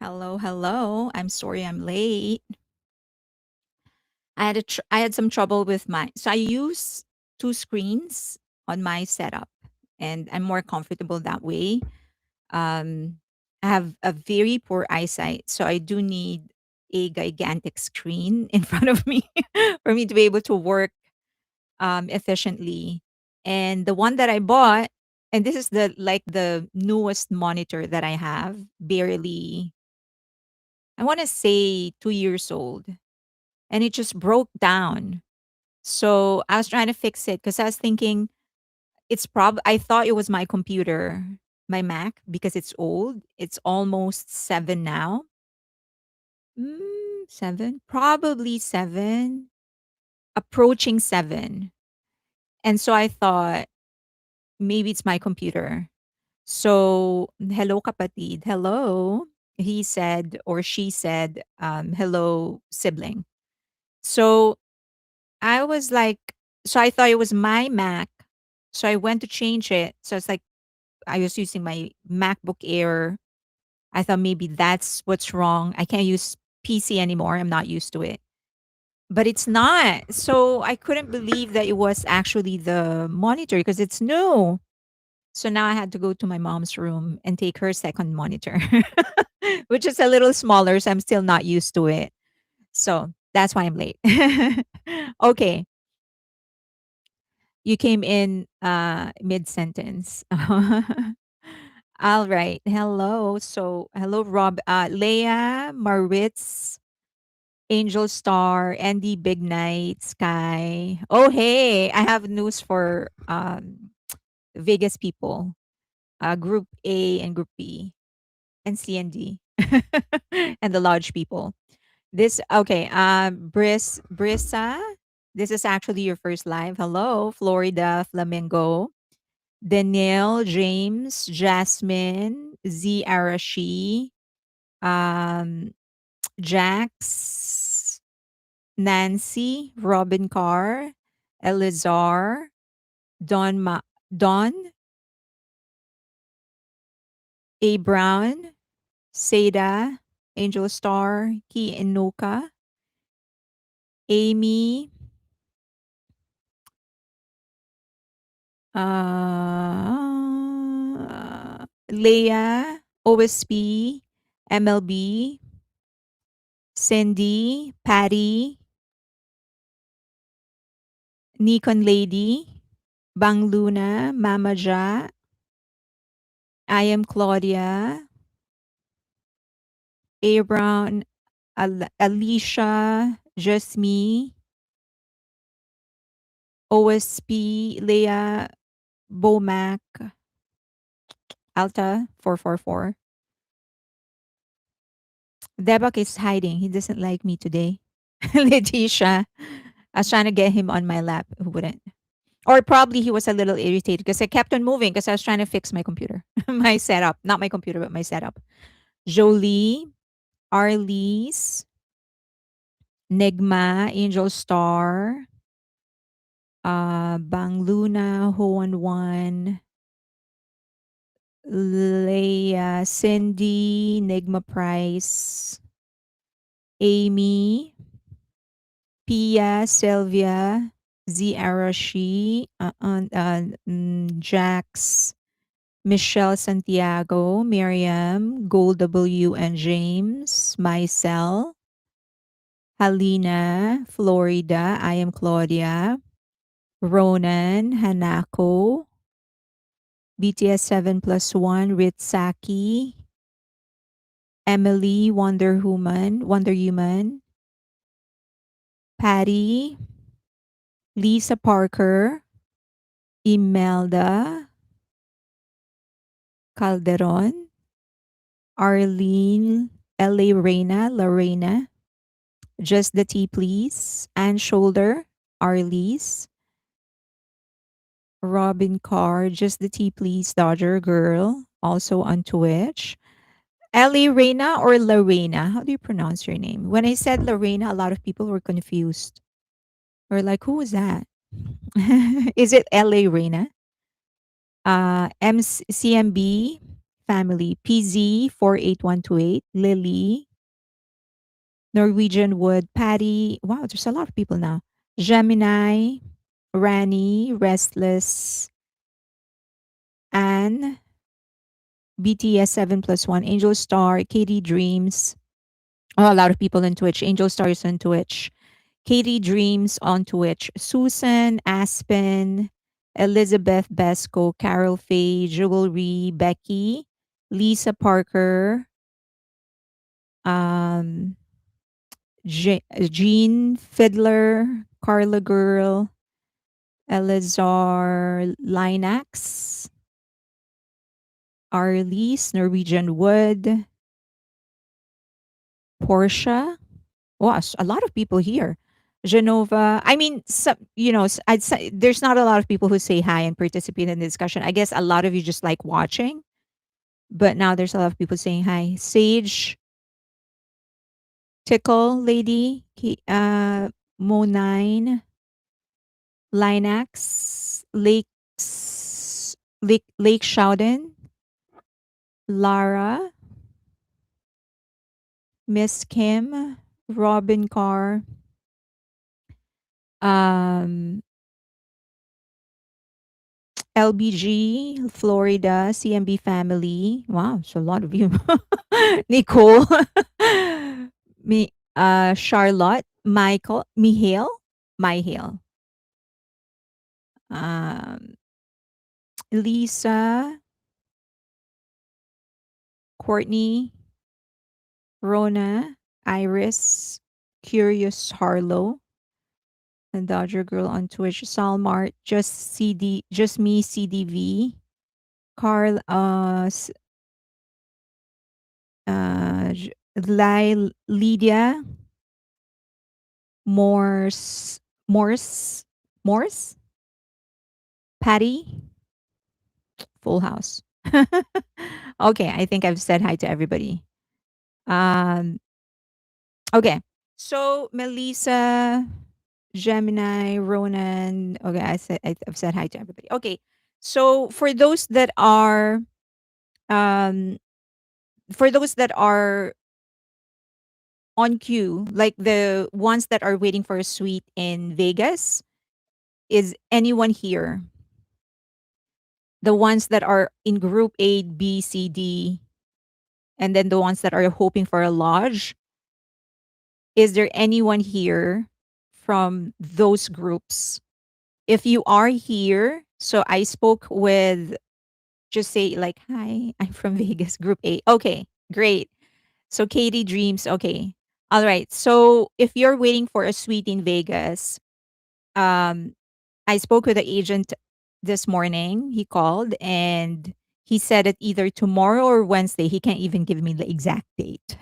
Hello, hello. I'm sorry I'm late. I had some trouble with my so I use two screens on my setup and I'm more comfortable that way. Um I have a very poor eyesight, so I do need a gigantic screen in front of me for me to be able to work efficiently. And the one that I bought, and this is the newest monitor that I have, barely I want to say 2 years old, and it just broke down. So I was trying to fix it because I was thinking I thought it was my computer, my Mac, because it's old. It's almost 7 now. 7? Probably 7, approaching 7. And so I thought maybe it's my computer. So, hello kapatid, hello. He said or she said, hello sibling. So I was like, so I thought it was my Mac. So I went to change it. So it's like I was using my MacBook Air. I thought maybe that's what's wrong. I can't use PC anymore. I'm not used to it. But it's not. So I couldn't believe that it was actually the monitor because it's new. So now I had to go to my mom's room and take her second monitor, which is a little smaller. So I'm still not used to it. So that's why I'm late. Okay. You came in mid-sentence. All right. Hello. So, hello, Rob, Leah, Maritz, Angel Star, Andy, Big Night, Sky. Oh, hey, I have news for Vegas people. Group A and Group B and C and D, and the large people. This okay. Brissa. This is actually your first live. Hello, Florida Flamingo. Danielle, James, Jasmine, Z Arashi, um, Jax, Nancy, Robin Carr, Elizar, Don, A. Brown, Seda, Angel Star, Ki Inoka, Amy, Leah, OSP, MLB, Cindy, Patty, Nikon Lady, Bang Luna, Mama Ja, I am Claudia, A. Brown, Alicia, Just Me, OSP, Leah, Bomac, Alta 444. Debak is hiding. He doesn't like me today. Letitia. I was trying to get him on my lap. Who wouldn't? Or probably he was a little irritated because I kept on moving because I was trying to fix my computer. My setup. Not my computer, but my setup. Jolie, Arlise, Nigma, Angel Star, Bang Luna, Hoan One, Leia, Cindy, Nigma Price, Amy, Pia, Sylvia, Z Arashi, Jax, Michelle Santiago, Miriam, Gold W and James, Myself, Halina, Florida, I am Claudia, Ronan, Hanako, BTS 7 plus 1, Ritsaki, Emily, Wonder Human, Patty, Lisa Parker, Imelda, Calderon, Arlene, LA Reina, Lorena, Just the Tea Please, Ann Shoulder, Arlise, Robin Carr, Just the Tea Please, Dodger Girl, also on Twitch. Ellie Reina or Lorena? How do you pronounce your name? When I said Lorena, a lot of people were confused. Or like, who was that? Is it LA Reina? CMB, family. PZ 48128, Lily, Norwegian Wood, Patty. Wow, there's a lot of people now. Gemini, Rani, Restless, Anne, BTS 7 plus 1, Angel Star, Katie Dreams. Oh, a lot of people on Twitch. Angel Star is on Twitch. Katie Dreams on Twitch. Susan, Aspen, Elizabeth Besco, Carol Faye, Jewelry, Becky, Lisa Parker, um, Jean Fiddler, Carla Girl, Elazar Linax, Arlise, Norwegian Wood, Portia. Wow, a lot of people here. Genova. I mean, some, I'd say there's not a lot of people who say hi and participate in the discussion. I guess a lot of you just like watching, but now there's a lot of people saying hi. Sage, Tickle Lady, Mo9, Linax, Lake Showden, Lara, Miss Kim, Robin Carr, um, LBG, Florida, CMB family. Wow, it's a lot of you. Nicole, Charlotte, Michael, Mihail, um, Lisa, Courtney, Rona, Iris, Curious Harlow, and Dodger Girl on Twitch, Salmart, just me, CDV, Carl, Lydia, Morse, Morse, Morse, Patty, Full House. Okay, I think I've said hi to everybody. Um, okay, so Melissa, Gemini, Ronan. Okay, I've said hi to everybody. Okay, so um, for those that are on queue, like the ones that are waiting for a suite in Vegas, is anyone here? The ones that are in group A, B, C, D, and then the ones that are hoping for a lodge, is there anyone here from those groups? If you are here, so I spoke with, just say like, hi, I'm from Vegas, group A. Okay, great. So Katie Dreams, okay. All right. So if you're waiting for a suite in Vegas, um, I spoke with the agent this morning. He called and he said that either tomorrow or Wednesday. He can't even give me the exact date.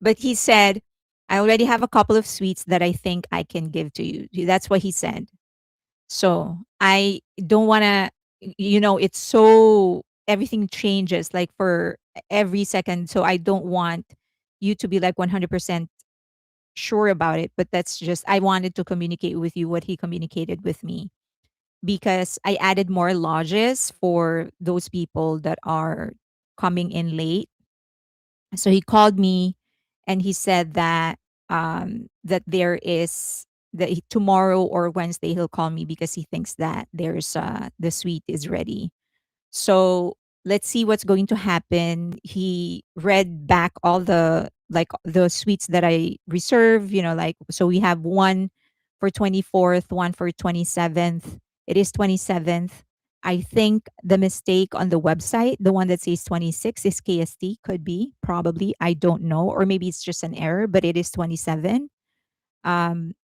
But he said, I already have a couple of suites that I think I can give to you. That's what he said. So I don't want to, it's so, everything changes like for every second. So I don't want you to be like 100% sure about it. But that's just, I wanted to communicate with you what he communicated with me, because I added more lodges for those people that are coming in late. So he called me and he said that that there is tomorrow or Wednesday he'll call me because he thinks that there's the suite is ready. So let's see what's going to happen. He read back all the suites that I reserve, like, so we have one for 24th, one for 27th. It is 27th. I think the mistake on the website, the one that says 26 is KST, could be, probably. I don't know. Or maybe it's just an error, but it is 27. Um,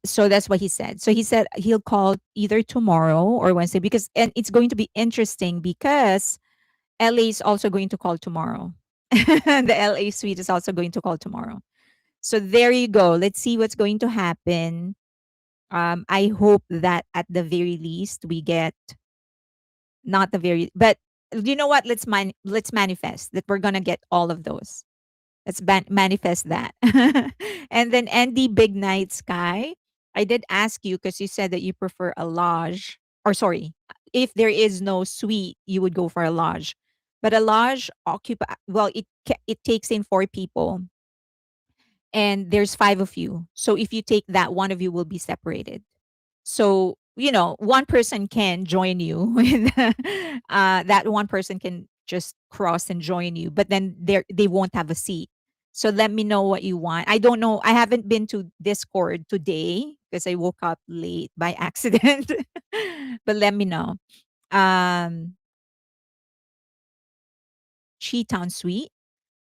so that's what he said. So he said he'll call either tomorrow or Wednesday, because, and it's going to be interesting because LA is also going to call tomorrow. The LA suite is also going to call tomorrow. So there you go. Let's see what's going to happen. I hope that at the very least we get, not the very, but you know what? Let's manifest that we're gonna get all of those. Let's manifest that. And then Andy Big Night Sky, I did ask you because you said that you prefer a lodge, or sorry, if there is no suite, you would go for a lodge. But a lodge occupy well, it takes in 4 people, and there's 5 of you. So if you take that, one of you will be separated. So, one person can join you with that one person can just cross and join you, but then they won't have a seat. So let me know what you want. I don't know. I haven't been to Discord today because I woke up late by accident. But let me know. Um Chi Town Suite.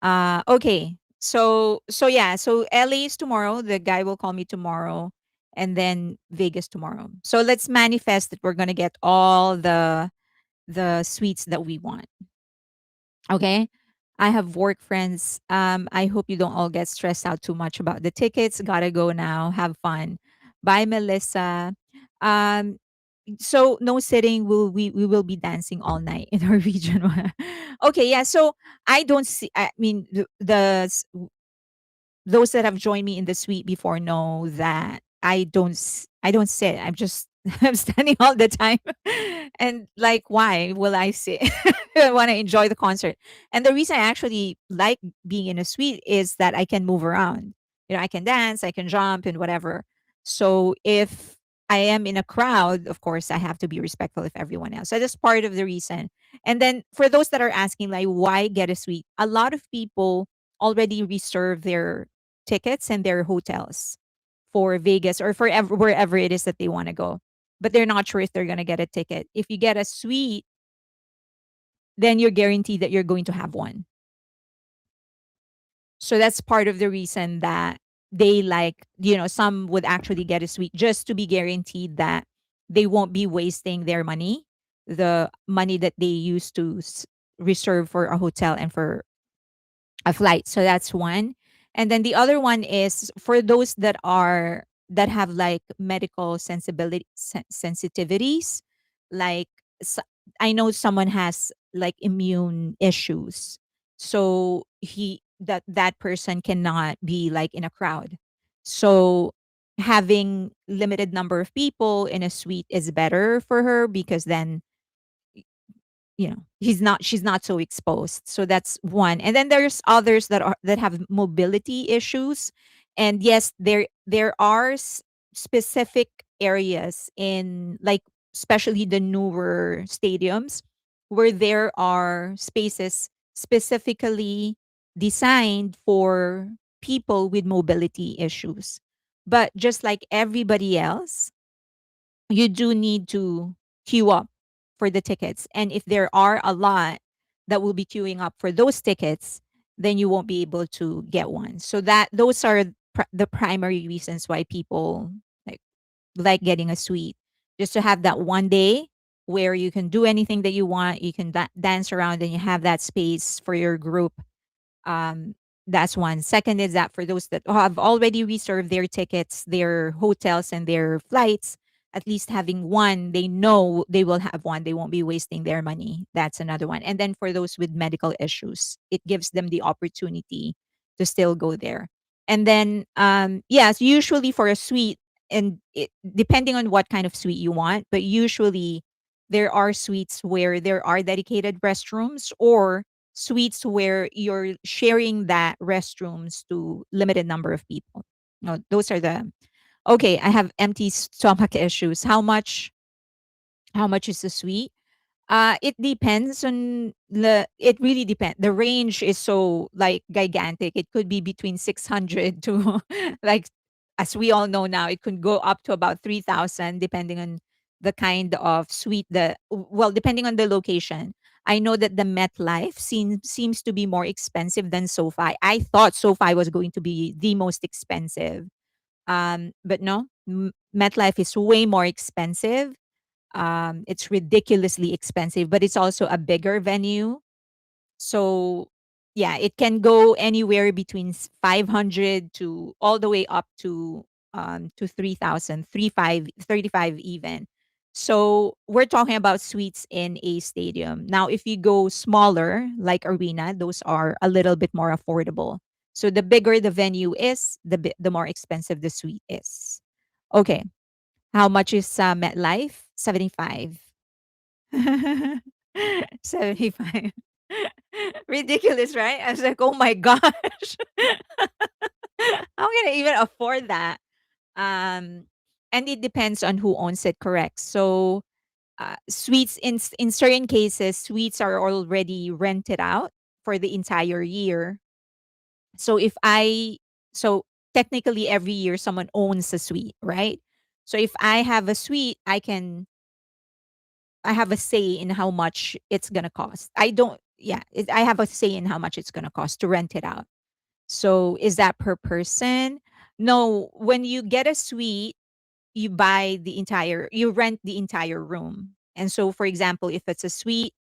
Okay. So yeah, so LA is tomorrow. The guy will call me tomorrow, and then Vegas tomorrow. So let's manifest that we're gonna get all the suites that we want. Okay. I have work friends. I hope you don't all get stressed out too much about the tickets. Gotta go now. Have fun. Bye, Melissa. Um, so no sitting. We will be dancing all night in our region. Okay, yeah. So I don't see. I mean, those that have joined me in the suite before know that I don't sit. I'm just I'm standing all the time. And like, why will I sit? I want to enjoy the concert. And the reason I actually like being in a suite is that I can move around. I can dance, I can jump and whatever. So if I am in a crowd, of course I have to be respectful of everyone else. So that's part of the reason. And then for those that are asking, like, why get a suite? A lot of people already reserve their tickets and their hotels for Vegas or for wherever it is that they want to go. But they're not sure if they're going to get a ticket. If you get a suite, then you're guaranteed that you're going to have one. So that's part of the reason that they like, some would actually get a suite just to be guaranteed that they won't be wasting their money, the money that they used to reserve for a hotel and for a flight. So that's one. And then the other one is for those that have like medical sensitivities, like s- I know someone has like immune issues. So that person cannot be like in a crowd. So having limited number of people in a suite is better for her because then she's not so exposed. So that's one. And then there's others that have mobility issues. And yes, there are specific areas in, like, especially the newer stadiums, where there are spaces specifically designed for people with mobility issues. But just like everybody else, you do need to queue up for the tickets. And if there are a lot that will be queuing up for those tickets, then you won't be able to get one. So those are the primary reasons why people like like getting a suite, just to have that one day where you can do anything that you want, you can dance around, and you have that space for your group. um, that's one. Second is that for those that have already reserved their tickets, their hotels, and their flights, at least having one, they know they will have one. They won't be wasting their money. That's another one. And then for those with medical issues, it gives them the opportunity to still go there. And then, yes, usually for a suite, and depending on what kind of suite you want, but usually there are suites where there are dedicated restrooms, or suites where you're sharing that restrooms to limited number of people. No, those are the okay. I have empty stomach issues. How much is the suite? It depends on it really depends. The range is so like gigantic. It could be between 600 to like, as we all know now, it could go up to about 3,000 depending on the kind of suite, depending on the location. I know that the MetLife seems to be more expensive than SoFi. I thought SoFi was going to be the most expensive. But no, MetLife is way more expensive. It's ridiculously expensive, but it's also a bigger venue. So yeah, it can go anywhere between 500 to all the way up to 3,000, 35 even. So we're talking about suites in a stadium. Now, if you go smaller, like arena, those are a little bit more affordable. So the bigger the venue is, the more expensive the suite is. Okay, how much is MetLife? 75. 75. Ridiculous, right? I was like, "Oh my gosh. How can I even afford that?" Um, and it depends on who owns it, correct. So, suites in certain cases, suites are already rented out for the entire year. So if I so technically every year someone owns a suite, right? So if I have a suite, I have a say in how much it's gonna cost. I don't yeah, I have a say in how much it's gonna cost to rent it out. So is that per person? No, when you get a suite, you rent the entire room. And so for example, if it's a suite,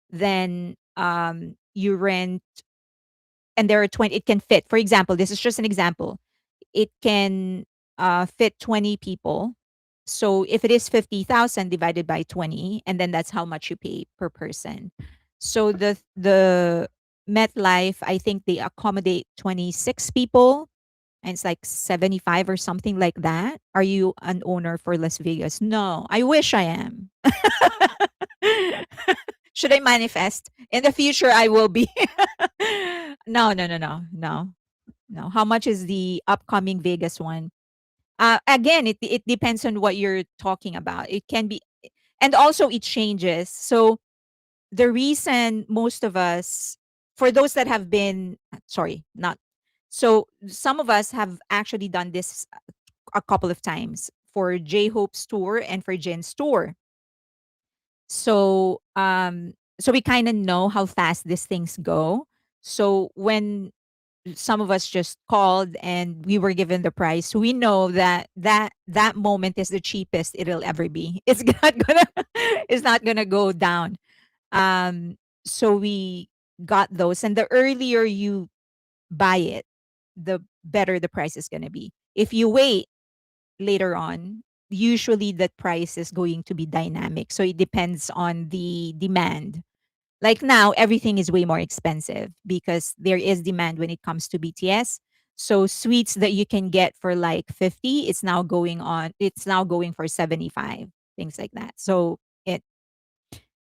then you rent and there are 20 it can fit. For example, this is just an example. It can fit 20 people. So if it is 50,000 divided by 20, and then that's how much you pay per person. So the MetLife, I think they accommodate 26 people, and it's like 75 or something like that. Are you an owner for Las Vegas? No, I wish I am. Should I manifest? In the future, I will be. No, no, no, no, no, no. How much is the upcoming Vegas one? Again, it depends on what you're talking about. It can be, and also it changes. So the reason most of us, for those that have been, sorry, not so some of us have actually done this a couple of times for J Hope's tour and for Jin's tour. So we kind of know how fast these things go. So when some of us just called and we were given the price, we know that that moment is the cheapest it'll ever be. It's not gonna it's not gonna go down. Um, so we got those, and the earlier you buy it, the better the price is gonna be. If you wait later on, usually the price is going to be dynamic. So it depends on the demand. Like now, everything is way more expensive because there is demand when it comes to BTS. So suites that you can get for like 50, it's now going for 75, things like that. So it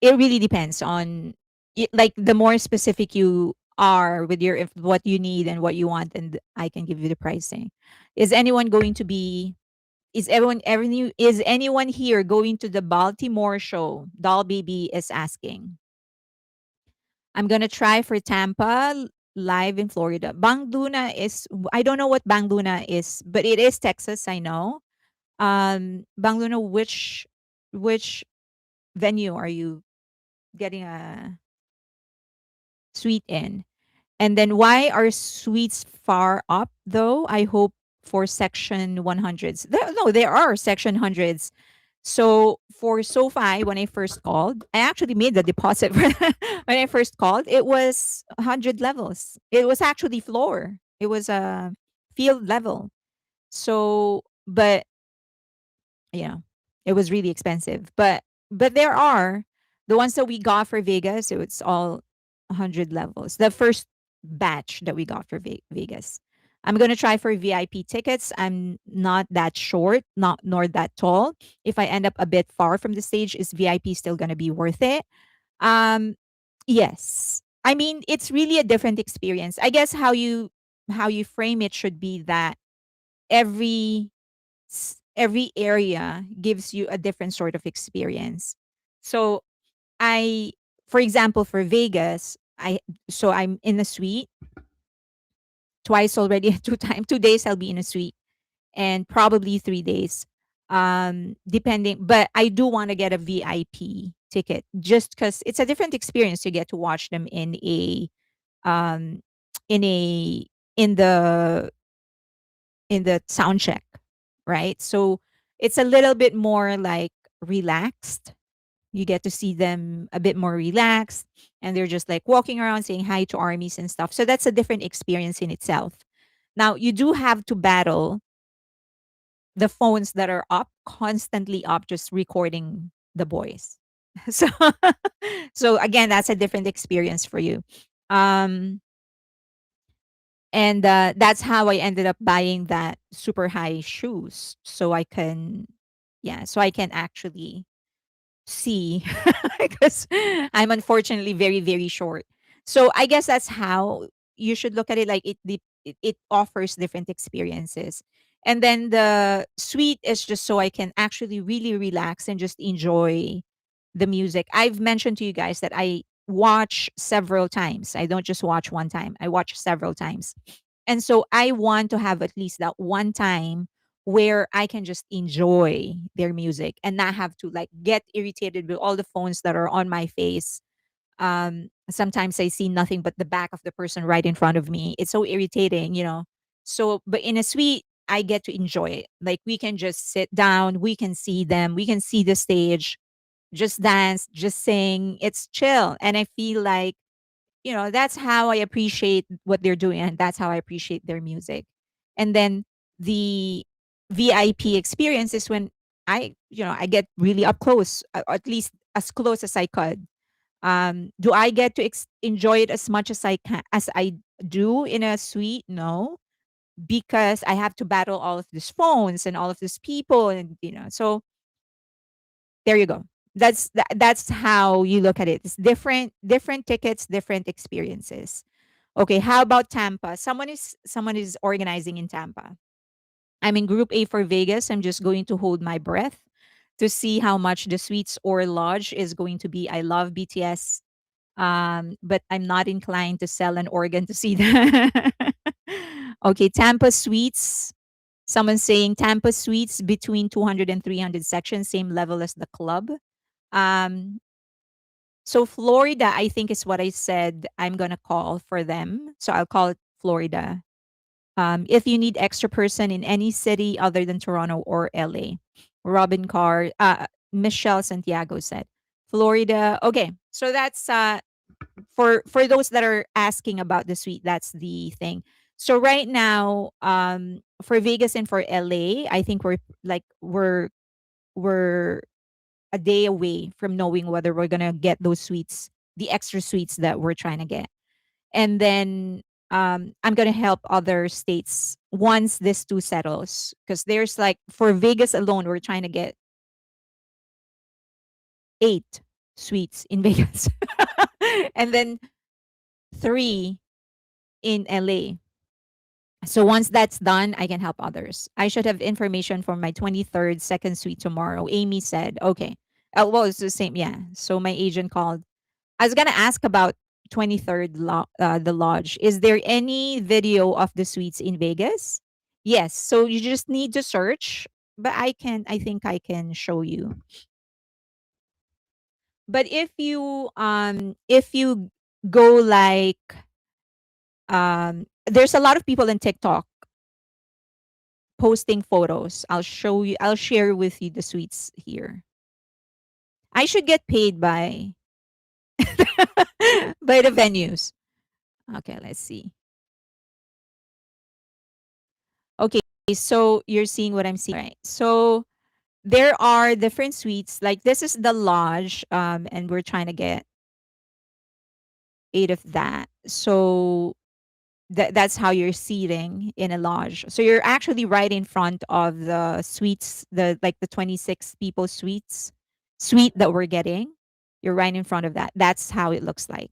it really depends on like the more specific you are with your if what you need and what you want, and I can give you the pricing. Is anyone going to be is anyone here going to the Baltimore show? Doll Baby is asking. I'm gonna try for Tampa live in Florida. Bang Luna is I don't know what Bang Luna is, but it is Texas, I know. Bang Luna, which venue are you getting a suite in? And then why are suites far up though? I hope for section 100s. No, there are section hundreds. So for SoFi, when I first called, I actually made the deposit when I first called. It was 100 levels. It was actually floor. It was a field level. So, but it was really expensive. But there are the ones that we got for Vegas. So it's all 100 levels. The first batch that we got for Vegas. I'm gonna try for VIP tickets. I'm not that short, not nor that tall. If I end up a bit far from the stage, is VIP still gonna be worth it? Um, yes. I mean, it's really a different experience. I guess how you frame it should be that every every area gives you a different sort of experience. So I for example for Vegas, I'm in a suite twice already, 2 days I'll be in a suite and probably 3 days. Depending, but I do want to get a VIP ticket just because it's a different experience. You get to watch them um in a in the sound check, right? So it's a little bit more like relaxed. You get to see them a bit more relaxed, and they're just like walking around saying hi to armies and stuff. So that's a different experience in itself. Now, you do have to battle the phones that are up, constantly up, just recording the boys. So, so again, that's a different experience for you. Um, and that's how I ended up buying that super high shoes, so I can, yeah, so I can actually see, because I'm unfortunately very very short. So I guess that's how you should look at it. Like it offers different experiences. And then the suite is just so I can actually really relax and just enjoy the music. I've mentioned to you guys that I watch several times. I don't just watch one time. I watch several times. And so I want to have at least that one time where I can just enjoy their music and not have to like get irritated with all the phones that are on my face. Sometimes I see nothing but the back of the person right in front of me. It's so irritating. So but in a suite I get to enjoy it. Like we can just sit down, we can see them, we can see the stage, just dance, just sing. It's chill. And I feel like, that's how I appreciate what they're doing, and that's how I appreciate their music. And then the VIP experience is when I get really up close, at least as close as I could. Do I get to enjoy it as much as I do in a suite? No, because I have to battle all of these phones and all of these people, and so there you go. That's how you look at it. It's different tickets, different experiences. Okay, how about Tampa? Someone is organizing in Tampa. I'm in group A for Vegas. I'm just going to hold my breath to see how much the suites or lodge is going to be. I love BTS, but I'm not inclined to sell an organ to see them. Okay, Tampa suites. Someone saying Tampa suites between 200 and 300 sections, same level as the club. Um, so Florida, I think is what I said I'm gonna call for them. So I'll call it Florida. If you need extra person in any city other than Toronto or LA. Robin Carr, Michelle Santiago said. Florida. Okay. So that's for those that are asking about the suite, that's the thing. So right now, for Vegas and for LA, I think we're a day away from knowing whether we're gonna get those suites, the extra suites that we're trying to get. And then I'm gonna help other states once this two settles. Because there's like for Vegas alone, we're trying to get 8 suites in Vegas. And then 3 in LA. So once that's done, I can help others. I should have information for my 23rd second suite tomorrow. Amy said, okay. Well, it's the same. Yeah. So my agent called. I was going to ask about 23rd, the lodge. Is there any video of the suites in Vegas? Yes. So you just need to search, but I think I can show you. But if you go like, there's a lot of people in TikTok posting photos. I'll share with you the suites here. I should get paid by by the venues. Okay, let's see. Okay, so you're seeing what I'm seeing, right? So there are different suites. Like this is the lodge, and we're trying to get 8 of that. So that's how you're seating in a lodge. So you're actually right in front of the suites, the 26 people suite that we're getting. You're right in front of that. That's how it looks like.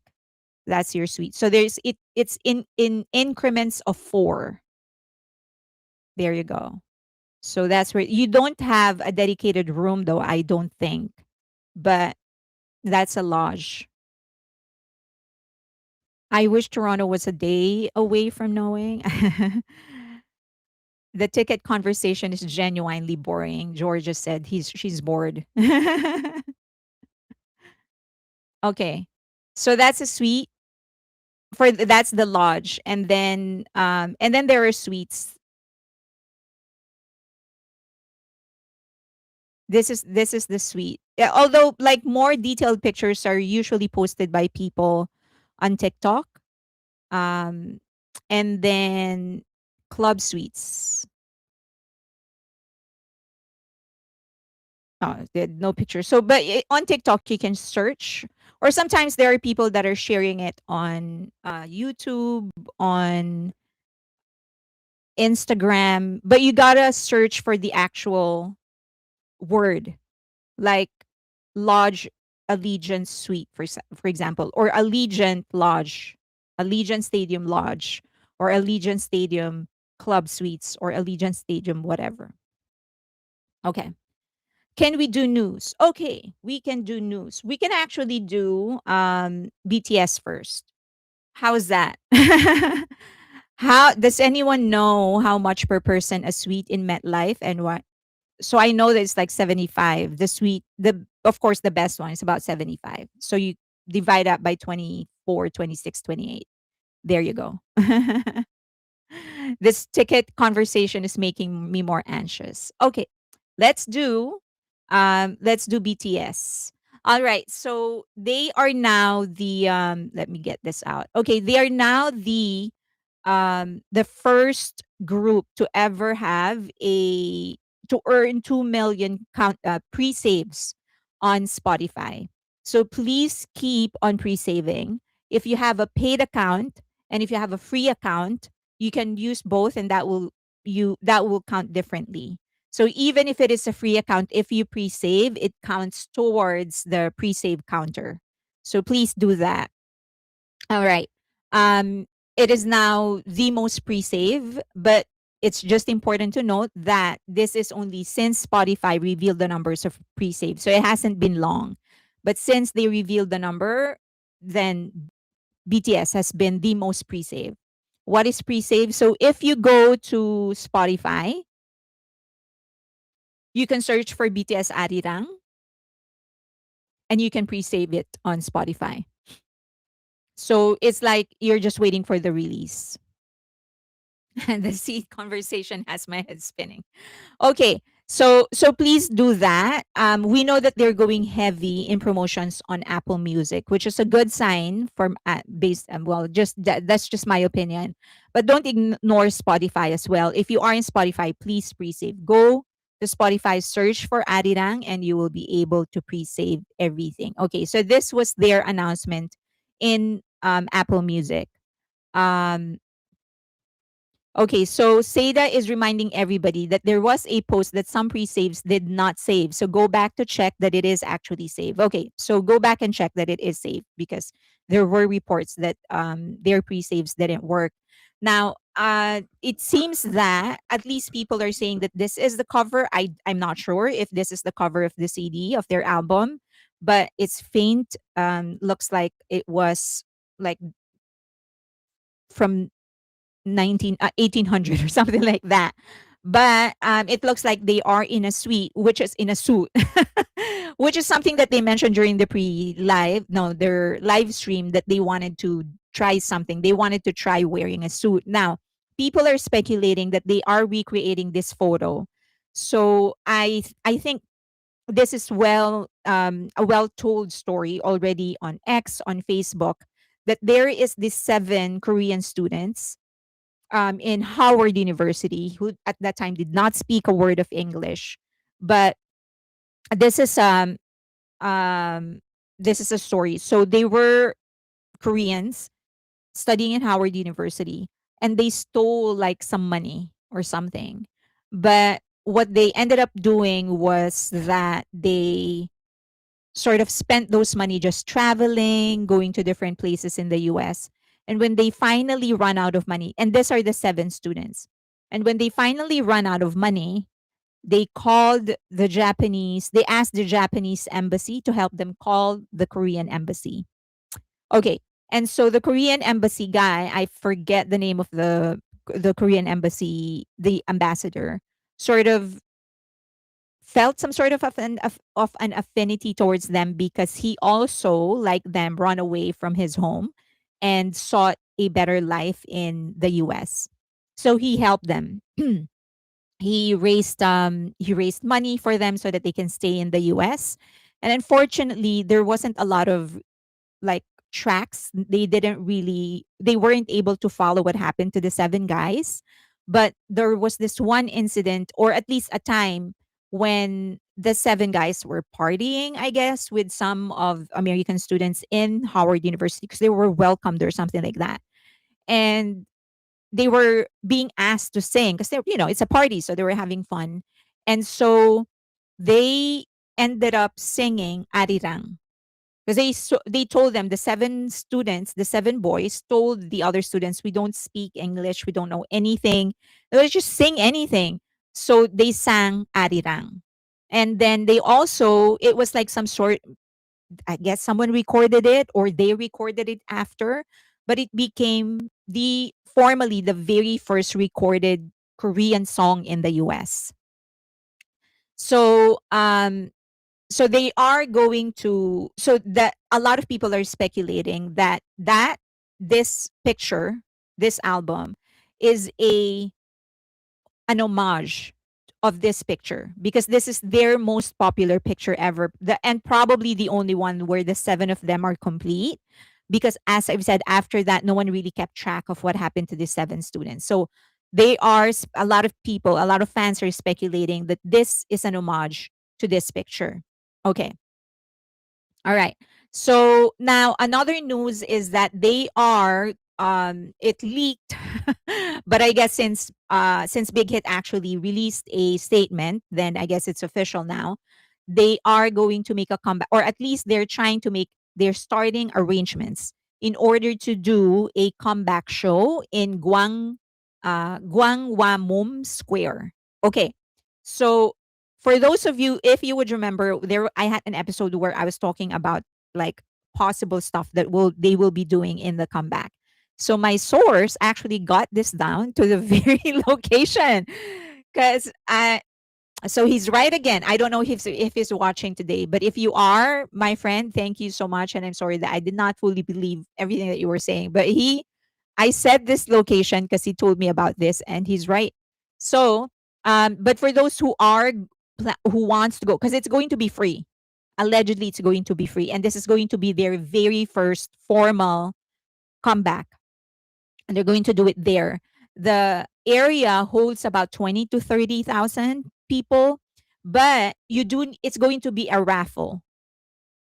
That's your suite. So it's in increments of 4. There you go. So that's where you don't have a dedicated room though, I don't think. But that's a lodge. I wish Toronto was a day away from knowing. The ticket conversation is genuinely boring. Georgia said she's bored. Okay. So that's a suite that's the lodge. And then there are suites. This is the suite. Yeah, although like more detailed pictures are usually posted by people on TikTok. Um and then club suites. Oh, no picture. So, but on TikTok, you can search, or sometimes there are people that are sharing it on YouTube, on Instagram. But you gotta search for the actual word, like lodge, Allegiant Suite, for example, or Allegiant Lodge, Allegiant Stadium Lodge, or Allegiant Stadium Club Suites, or Allegiant Stadium whatever. Okay. Can we do news? Okay, we can do news. We can actually do BTS first. How's that? How does anyone know how much per person a suite in MetLife and what? So I know that it's like 75. The suite, the of course the best one is about 75. So you divide that by 24, 26, 28. There you go. This ticket conversation is making me more anxious. Okay, let's do let's do BTS. All right, so they are now the let me get this out. Okay, they are now the first group to ever have a to earn 2 million pre-saves on Spotify. So please keep on pre-saving. If you have a paid account and if you have a free account, you can use both and that will count differently. So even if it is a free account, if you pre-save, it counts towards the pre-save counter. So please do that. All right. It is now the most pre-save, but it's just important to note that this is only since Spotify revealed the numbers of pre-save. So it hasn't been long. But since they revealed the number, then BTS has been the most pre-save. What is pre-save? So if you go to Spotify, you can search for BTS ARIRANG and you can pre-save it on Spotify. So it's like you're just waiting for the release. And the seat conversation has my head spinning. Okay, so please do that. We know that they're going heavy in promotions on Apple Music, which is a good sign from based well, just that's just my opinion. But don't ignore Spotify as well. If you are in Spotify, please pre-save. Go to Spotify, search for Arirang, and you will be able to pre-save everything. Okay, so this was their announcement in Apple Music. Um, Okay, so Seda is reminding everybody that there was a post that some pre-saves did not save. So go back to check that it is actually saved. Okay, so go back and check that it is saved because there were reports that their pre-saves didn't work. Now, it seems that at least people are saying that this is the cover. I'm not sure if this is the cover of the CD of their album, but it's faint. Looks like it was like from 1800 or something like that. But it looks like they are in a suite, which is in a suit, which is something that they mentioned during the pre-live, no, their live stream, that they wanted to try something. They wanted to try wearing a suit. Now, people are speculating that they are recreating this photo. So I think this is a well told story already on X, on Facebook, that there is these 7 Korean students in Howard University, who at that time did not speak a word of English. But this is um this is a story. So they were Koreans studying in Howard University, and they stole like some money or something. But what they ended up doing was that they sort of spent those money just traveling, going to different places in the US. And when they finally run out of money, and these are the 7 students, and when they finally run out of money, they asked the Japanese embassy to help them call the Korean embassy. Okay. And so the Korean embassy guy, I forget the name of the Korean embassy, the ambassador, sort of felt some sort of an affinity towards them because he also, like them, run away from his home and sought a better life in the US. So he helped them. He raised money for them so that they can stay in the US. And unfortunately, there wasn't a lot of like tracks. They weren't able to follow what happened to the 7 guys. But there was this one incident, or at least a time, when the 7 guys were partying, I guess, with some of American students in Howard University because they were welcomed or something like that. And they were being asked to sing because it's a party, so they were having fun. And so they ended up singing Arirang. because they told them, the seven students, the seven boys told the other students, we don't speak English, we don't know anything, let's just sing anything. So they sang Arirang. And then they also, it was like some sort, I guess someone recorded it or they recorded it after, but it became the formally the very first recorded Korean song in the US. So so they are going to, so that a lot of people are speculating that this picture, this album is a an homage of this picture, because this is their most popular picture ever, and probably the only one where the seven of them are complete, because as I've said, after that no one really kept track of what happened to these seven students. So they are a lot of people, a lot of fans are speculating that this is an homage to this picture. Okay. All right. So now another news is that they are, it leaked but I guess since Big Hit actually released a statement, then I guess it's official now. They are going to make a comeback, or at least they're starting arrangements in order to do a comeback show in Gwangwamum Square. Okay. So for those of you, if you would remember, there I had an episode where I was talking about like possible stuff that they will be doing in the comeback. So my source actually got this down to the very location, because I so he's right again. I don't know if he's watching today, but if you are, my friend, thank you so much, and I'm sorry that I did not fully believe everything that you were saying. But I said this location because he told me about this, and he's right. So, but for those who who wants to go, because it's going to be free. Allegedly, it's going to be free, and this is going to be their very first formal comeback, and they're going to do it there. The area holds about 20 to 30,000 people, but it's going to be a raffle.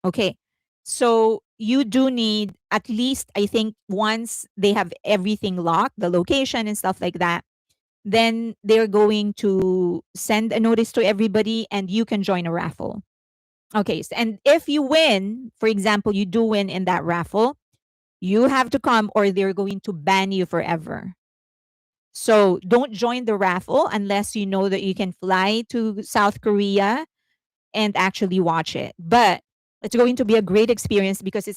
Okay. So you do need, at least I think once they have everything locked, the location and stuff like that, then they're going to send a notice to everybody and you can join a raffle. Okay. And if you win, for example, you do win in that raffle, you have to come or they're going to ban you forever. So don't join the raffle unless you know that you can fly to South Korea and actually watch it. But it's going to be a great experience because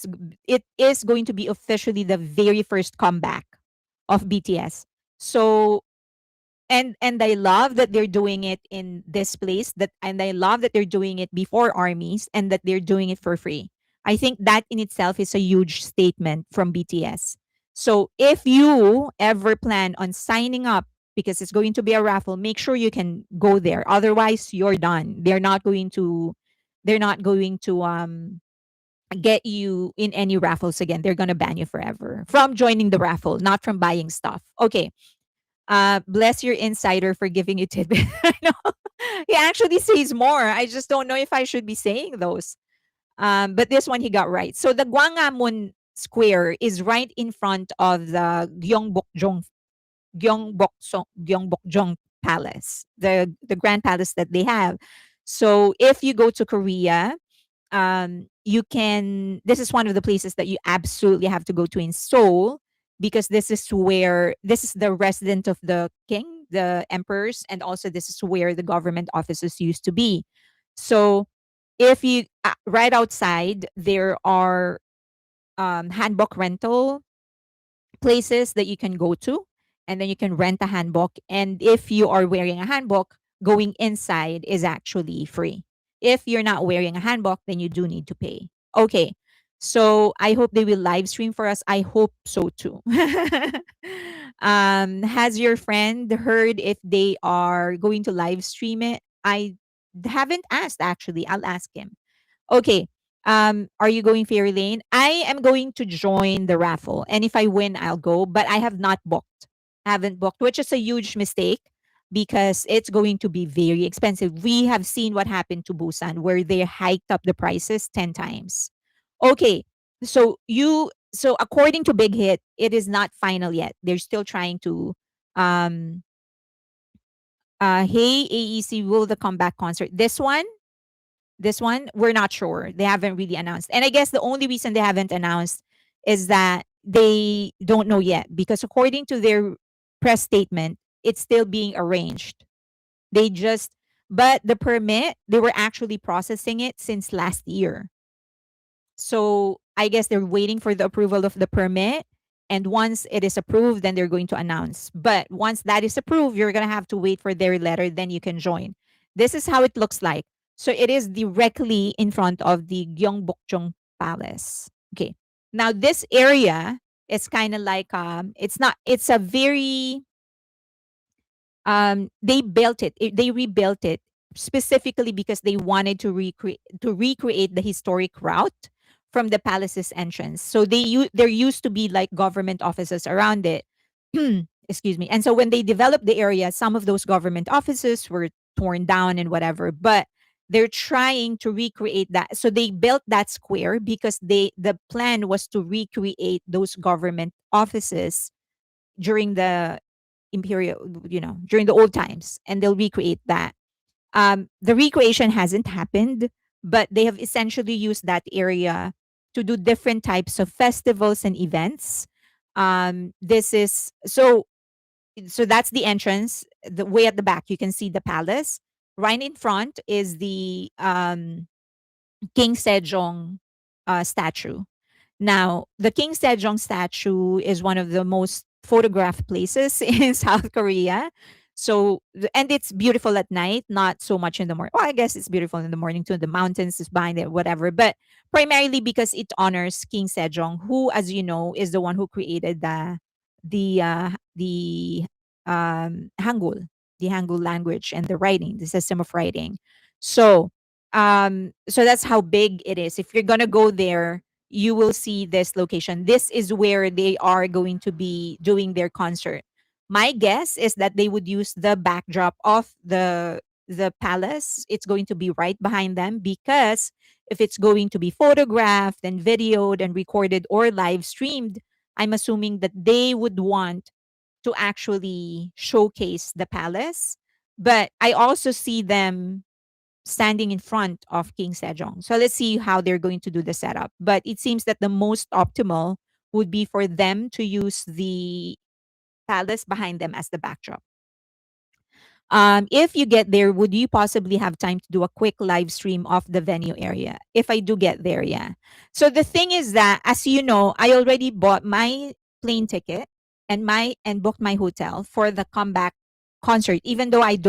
it is going to be officially the very first comeback of BTS. So and I love that they're doing it in this place, and I love that they're doing it before armies and that they're doing it for free. I think that in itself is a huge statement from BTS. So if you ever plan on signing up, because it's going to be a raffle, make sure you can go there. Otherwise, you're done. They're not going to get you in any raffles again. They're going to ban you forever from joining the raffle, not from buying stuff. Okay. Bless your insider for giving you tidbit. I know. He actually says more. I just don't know if I should be saying those. But this one he got right. So the Gwanghamun Square is right in front of the Gyeongbokjong Palace, the Grand Palace that they have. So if you go to Korea, you can. This is one of the places that you absolutely have to go to in Seoul, because this is the resident of the king, the emperors, and also this is where the government offices used to be. So if you right outside, there are hanbok rental places that you can go to, and then you can rent a hanbok, and if you are wearing a hanbok, going inside is actually free. If you're not wearing a hanbok, then you do need to pay. Okay. So I hope they will live stream for us. I hope so too. Has your friend heard if they are going to live stream it? I haven't asked, actually. I'll ask him. Okay. Are you going Fairy Lane? I am going to join the raffle, and if I win, I'll go. But I have not booked. Haven't booked, which is a huge mistake because it's going to be very expensive. We have seen what happened to Busan, where they hiked up the prices 10 times. Okay, so according to Big Hit, it is not final yet. They're still trying to. Um, hey AEC, will the comeback concert? This one, This one, we're not sure. They haven't really announced. And I guess the only reason they haven't announced is that they don't know yet, because according to their press statement, it's still being arranged. They just, but the permit, they were actually processing it since last year. So I guess they're waiting for the approval of the permit. And once it is approved, then they're going to announce. But once that is approved, you're going to have to wait for their letter, then you can join. This is how it looks like. So it is directly in front of the Gyeongbokgung Palace. Okay. Now this area is kind of like it's not, it's a very they built they rebuilt it specifically because they wanted to recreate the historic route from the palace's entrance. So there used to be like government offices around it. Excuse me. And so when they developed the area, some of those government offices were torn down and whatever, but they're trying to recreate that. So they built that square because the plan was to recreate those government offices during the imperial, during the old times, and they'll recreate that. The recreation hasn't happened, but they have essentially used that area to do different types of festivals and events. This is so that's the entrance. The way at the back, you can see the palace. Right in front is the King Sejong statue. Now, the King Sejong statue is one of the most photographed places in South Korea. So, and it's beautiful at night, not so much in the morning. Well, I guess it's beautiful in the morning too. The mountains is behind it, whatever. But primarily because it honors King Sejong, who, as you know, is the one who created the the Hangul language and the writing, the system of writing. So, so that's how big it is. If you're gonna go there, you will see this location. This is where they are going to be doing their concert. My guess is that they would use the backdrop of the palace. It's going to be right behind them, because if it's going to be photographed and videoed and recorded or live streamed, I'm assuming that they would want to actually showcase the palace. But I also see them standing in front of King Sejong. So let's see how they're going to do the setup. But it seems that the most optimal would be for them to use the palace behind them as the backdrop. If you get there, would you possibly have time to do a quick live stream of the venue area? If I do get there, yeah. So the thing is that, as you know, I already bought my plane ticket and booked my hotel for the comeback concert. Even though I have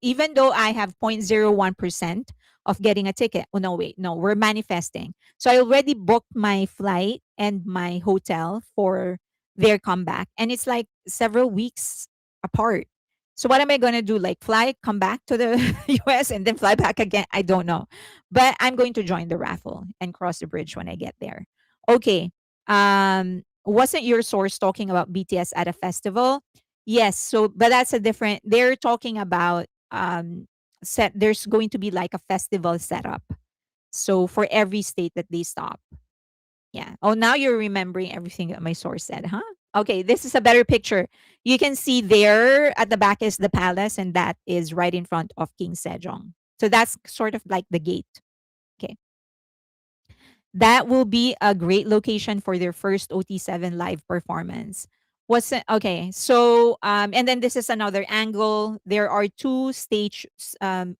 0.01% of getting a ticket. Oh no, wait, no, we're manifesting. So I already booked my flight and my hotel for their comeback, and it's like several weeks apart. So what am I gonna do? Like fly, come back to the US and then fly back again? I don't know. But I'm going to join the raffle and cross the bridge when I get there. Okay. Wasn't your source talking about BTS at a festival? Yes. So but that's a different, they're talking about there's going to be like a festival setup. So for every state that they stop. Yeah. Oh, now you're remembering everything that my source said, huh? Okay, this is a better picture. You can see there at the back is the palace, and that is right in front of King Sejong. So that's sort of like the gate. Okay. That will be a great location for their first OT7 live performance. What's it? Okay, so and then this is another angle. There are two stage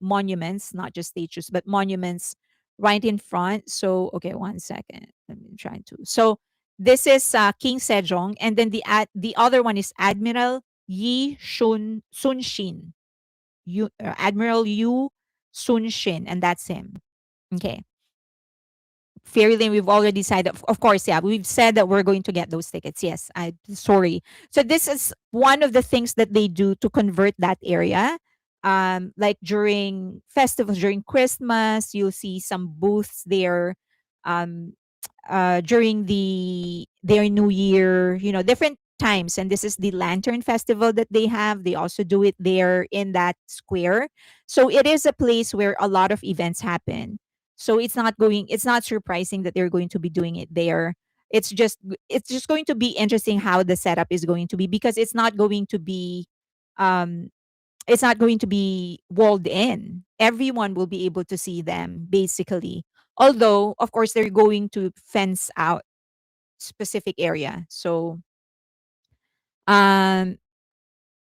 monuments, not just statues, but monuments right in front. So okay, one second. Let me try to. So this is King Sejong, and then the other one is Admiral Yi Sun Shin. Admiral Yu Sun Shin, and that's him. Okay. Fairy Lane, we've already decided. Of course, yeah, we've said that we're going to get those tickets. Yes, I sorry. So this is one of the things that they do to convert that area. Like during festivals, during Christmas, you'll see some booths there. Um, during their New Year, different times. And this is the Lantern Festival that they have. They also do it there in that square. So it is a place where a lot of events happen. So it's not surprising that they're going to be doing it there. It's just going to be interesting how the setup is going to be, because it's not going to be um It's not going to be walled in. Everyone will be able to see them basically. Although, of course, they're going to fence out specific area. So, um,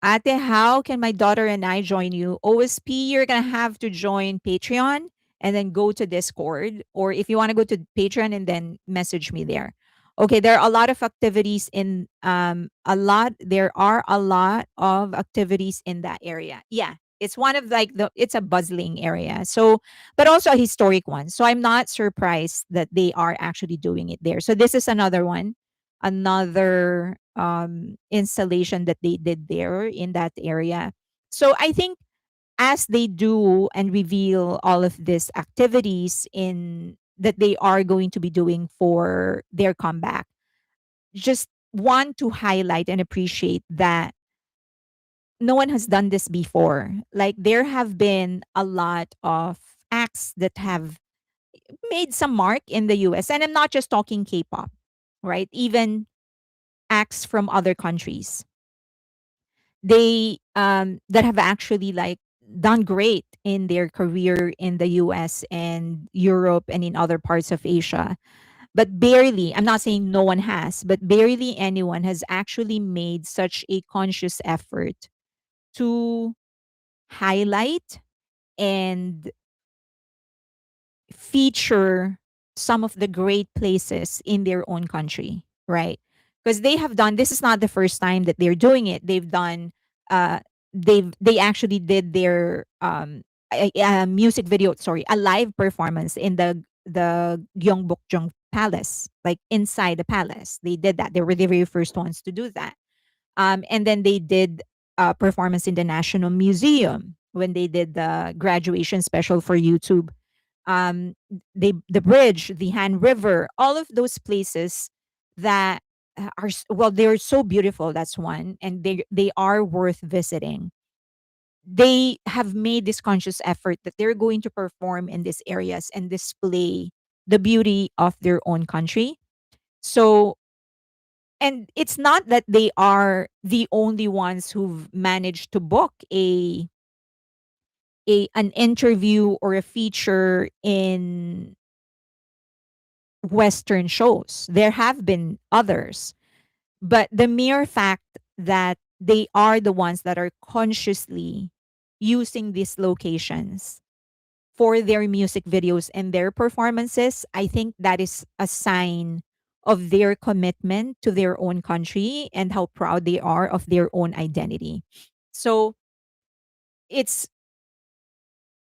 Ate, how can my daughter and I join you? OSP, you're gonna have to join Patreon and then go to Discord. Or if you want to go to Patreon and then message me there. Okay, there are a lot of activities in there are a lot of activities in that area. Yeah. It's one of like it's a bustling area. So but also a historic one. So I'm not surprised that they are actually doing it there. So this is another installation that they did there in that area. So I think as they do and reveal all of these activities in that they are going to be doing for their comeback, just want to highlight and appreciate that no one has done this before. Like there have been a lot of acts that have made some mark in the US, and I'm not just talking K-pop, right? Even acts from other countries, they that have actually like done great in their career in the US and Europe and in other parts of Asia. But barely, I'm not saying no one has, but barely anyone has actually made such a conscious effort to highlight and feature some of the great places in their own country, right? Because they have done this is not the first time that they're doing it. They've done uh they actually did their a music video, sorry, a live performance in the Gyeongbokgung Palace, like inside the palace. They did that. They were the very first ones to do that. And then they did a performance in the National Museum when they did the graduation special for YouTube. The bridge, the Han River, all of those places that well, they're so beautiful. That's one, and they are worth visiting. They have made this conscious effort that they're going to perform in these areas and display the beauty of their own country. So, and it's not that they are the only ones who've managed to book a an interview or a feature in Western shows. There have been others, but the mere fact that they are the ones that are consciously using these locations for their music videos and their performances, I think that is a sign of their commitment to their own country and how proud they are of their own identity. So it's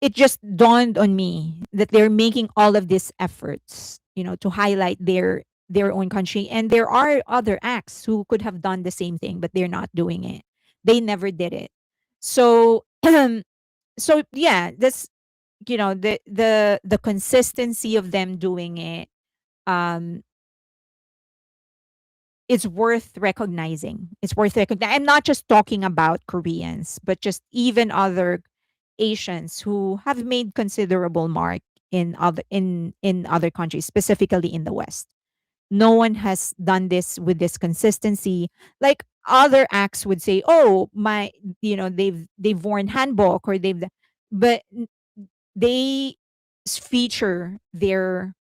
it just dawned on me that they're making all of these efforts, to highlight their own country. And there are other acts who could have done the same thing, but they're not doing it. They never did it. So, so yeah, that's the consistency of them doing it. Um, it's worth recognizing. It's worth recognizing. I'm not just talking about Koreans, but just even other Asians who have made considerable mark in other countries, specifically in the West. No one has done this with this consistency. Like other acts would say, "Oh, they've worn hanbok or but they feature their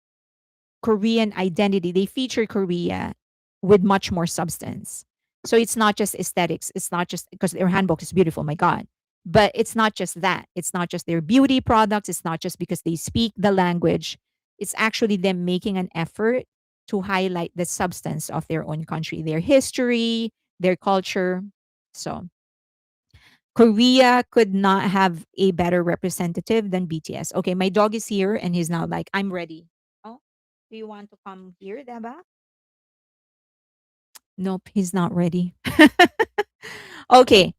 Korean identity. They feature Korea with much more substance. So it's not just aesthetics. It's not just because their handbook is beautiful, my God. But it's not just that. It's not just their beauty products. It's not just because they speak the language. It's actually them making an effort to highlight the substance of their own country, their history, their culture. So Korea could not have a better representative than BTS. Okay, my dog is here and he's now like, I'm ready. Oh, do you want to come here, Deba? Nope, he's not ready. Okay.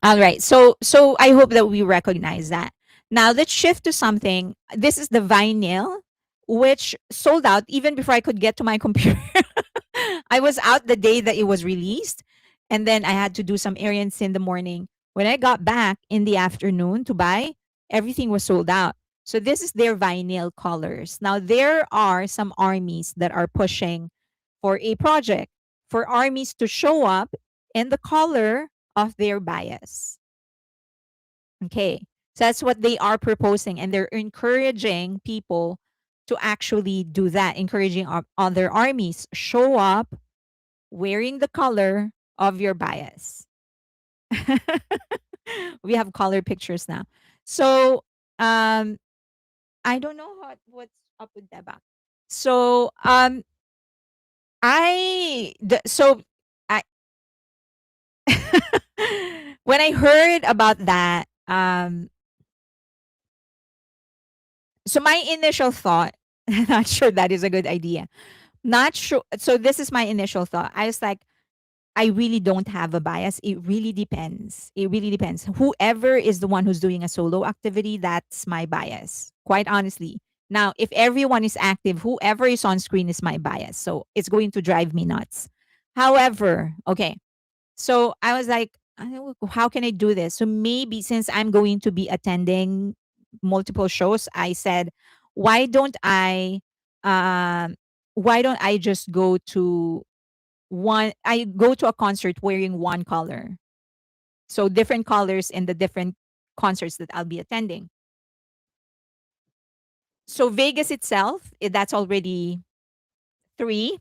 All right. So I hope that we recognize that. Now let's shift to something. This is the vinyl, which sold out even before I could get to my computer. I was out the day that it was released, and then I had to do some errands in the morning. When I got back in the afternoon to buy, everything was sold out. So this is their vinyl colors. Now there are some armies that are pushing for a project for armies to show up in the color of their bias. Okay. So that's what they are proposing. And they're encouraging people to actually do that, encouraging other armies, show up wearing the color of your bias. We have color pictures now. So um I don't know what's up with Deba. So so I when I heard about that, so my initial thought, not sure that is a good idea. Not sure. So this is my initial thought. I was like, I really don't have a bias. It really depends. It really depends. Whoever is the one who's doing a solo activity, that's my bias. Quite honestly. Now, if everyone is active, whoever is on screen is my bias. So it's going to drive me nuts. However, okay. So I was like, how can I do this? So maybe since I'm going to be attending multiple shows, I said, why don't I um why don't I just go to I go to a concert wearing one color. So different colors in the different concerts that I'll be attending. So Vegas itself, that's already three.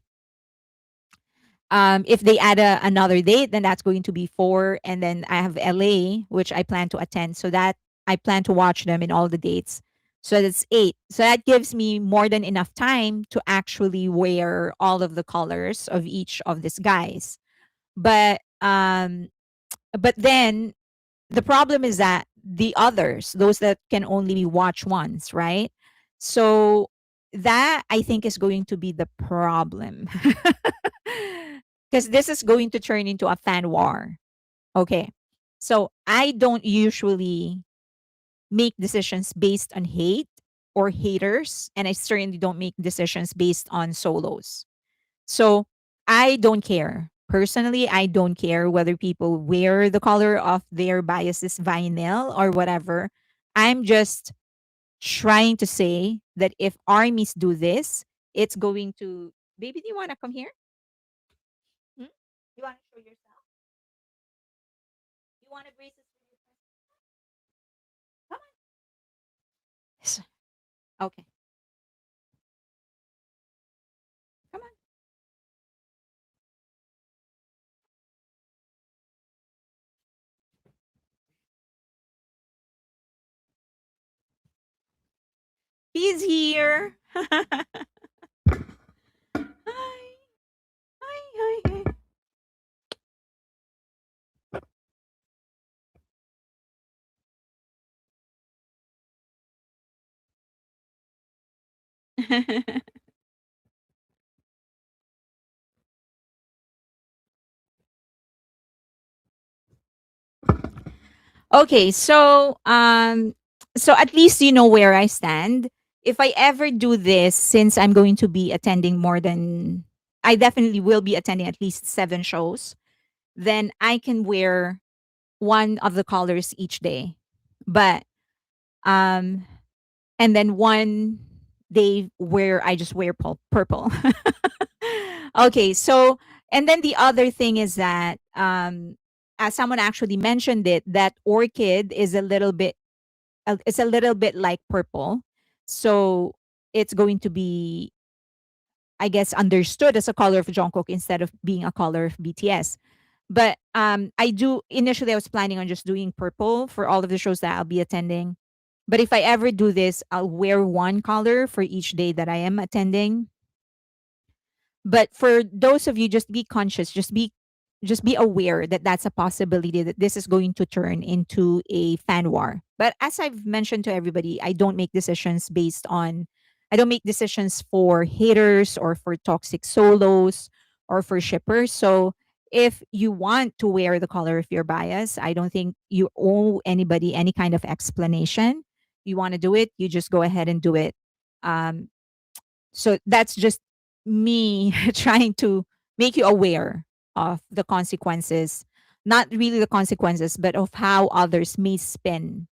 If they add another date, then that's going to be four. And then I have LA, which I plan to attend. So that I plan to watch them in all the dates. So that's eight. So that gives me more than enough time to actually wear all of the colors of each of these guys. But then the problem is that the others, those that can only be watched once, right? So that I think is going to be the problem. Because this is going to turn into a fan war. Okay. So I don't usually make decisions based on hate or haters, and I certainly don't make decisions based on solos. So I don't care. Personally, I don't care whether people wear the color of their biases vinyl or whatever. I'm just trying to say that if armies do this, it's going to. Baby, do you want to come here? Hmm? You want to show yourself? You want to brace this for your friend? Come on. S- Okay, come on. He's here. Hi. Hi. Hi. Hi. Hi. Okay, so at least you know where I stand. If I ever do this, since I'm going to be attending more than I definitely will be attending at least 7 shows, then I can wear one of the colors each day. But um and then one day where I just wear purple. Okay, so and then the other thing is that as someone actually mentioned it, that orchid is a little bit it's a little bit like purple. So it's going to be, I guess, understood as a color of Jungkook instead of being a color of BTS. But I do initially I was planning on just doing purple for all of the shows that I'll be attending. But if I ever do this, I'll wear one color for each day that I am attending. But for those of you, just be conscious, just be aware that that's a possibility that this is going to turn into a fan war. But as I've mentioned to everybody, I don't make decisions for haters or for toxic solos or for shippers. So if you want to wear the color of your bias, I don't think you owe anybody any kind of explanation. You want to do it, you just go ahead and do it. Um, so that's just me trying to make you aware of the consequences, not really the consequences, but of how others may spin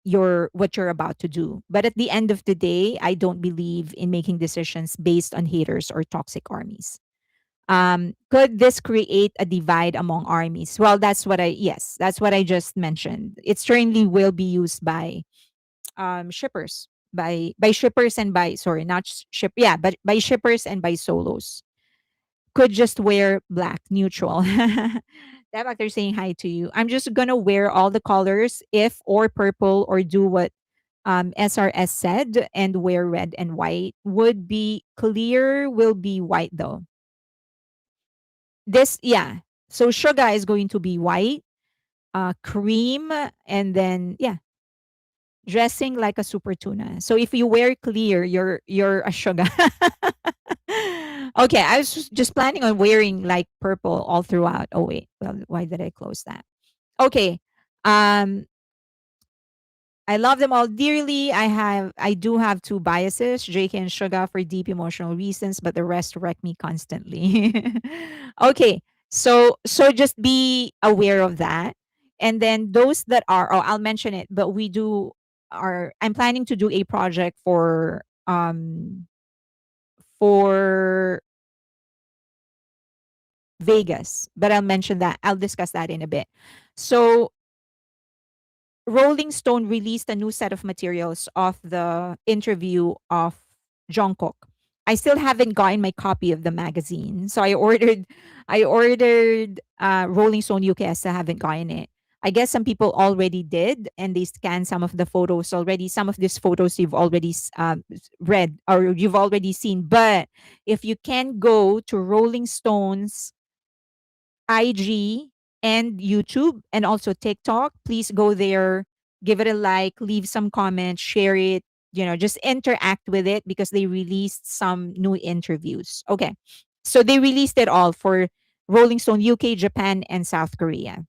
your what you're about to do. But at the end of the day, I don't believe in making decisions based on haters or toxic armies. Could this create a divide among armies? Well, that's what I just mentioned. It certainly will be used by shippers, by shippers and by sorry, not ship, yeah, but by shippers and by solos. Could just wear black, neutral. That actor saying hi to you. I'm just gonna wear all the colors, if or purple, or do what SRS said and wear red and white. Would be clear, will be white though. This, yeah. So Suga is going to be white, cream, and then yeah, dressing like a super tuna. So if you wear clear, you're a Suga. Okay, I was just planning on wearing like purple all throughout. Oh wait, well, why did I close that? Okay. Um, I love them all dearly. I do have two biases, JK and Suga, for deep emotional reasons, but the rest wreck me constantly. Okay. So just be aware of that. And then those that are, oh, I'll mention it, but we do are I'm planning to do a project for Vegas, but I'll mention that. I'll discuss that in a bit. So Rolling Stone released a new set of materials of the interview of Jungkook. I still haven't gotten my copy of the magazine, so I ordered Rolling Stone UK. I still haven't gotten it. I guess some people already did, and they scanned some of the photos already. Some of these photos you've already read or you've already seen. But if you can go to Rolling Stone's IG and YouTube and also TikTok. Please go there, give it a like, leave some comments, share it, just interact with it because they released some new interviews. Okay. So they released it all for Rolling Stone UK, Japan, and South Korea.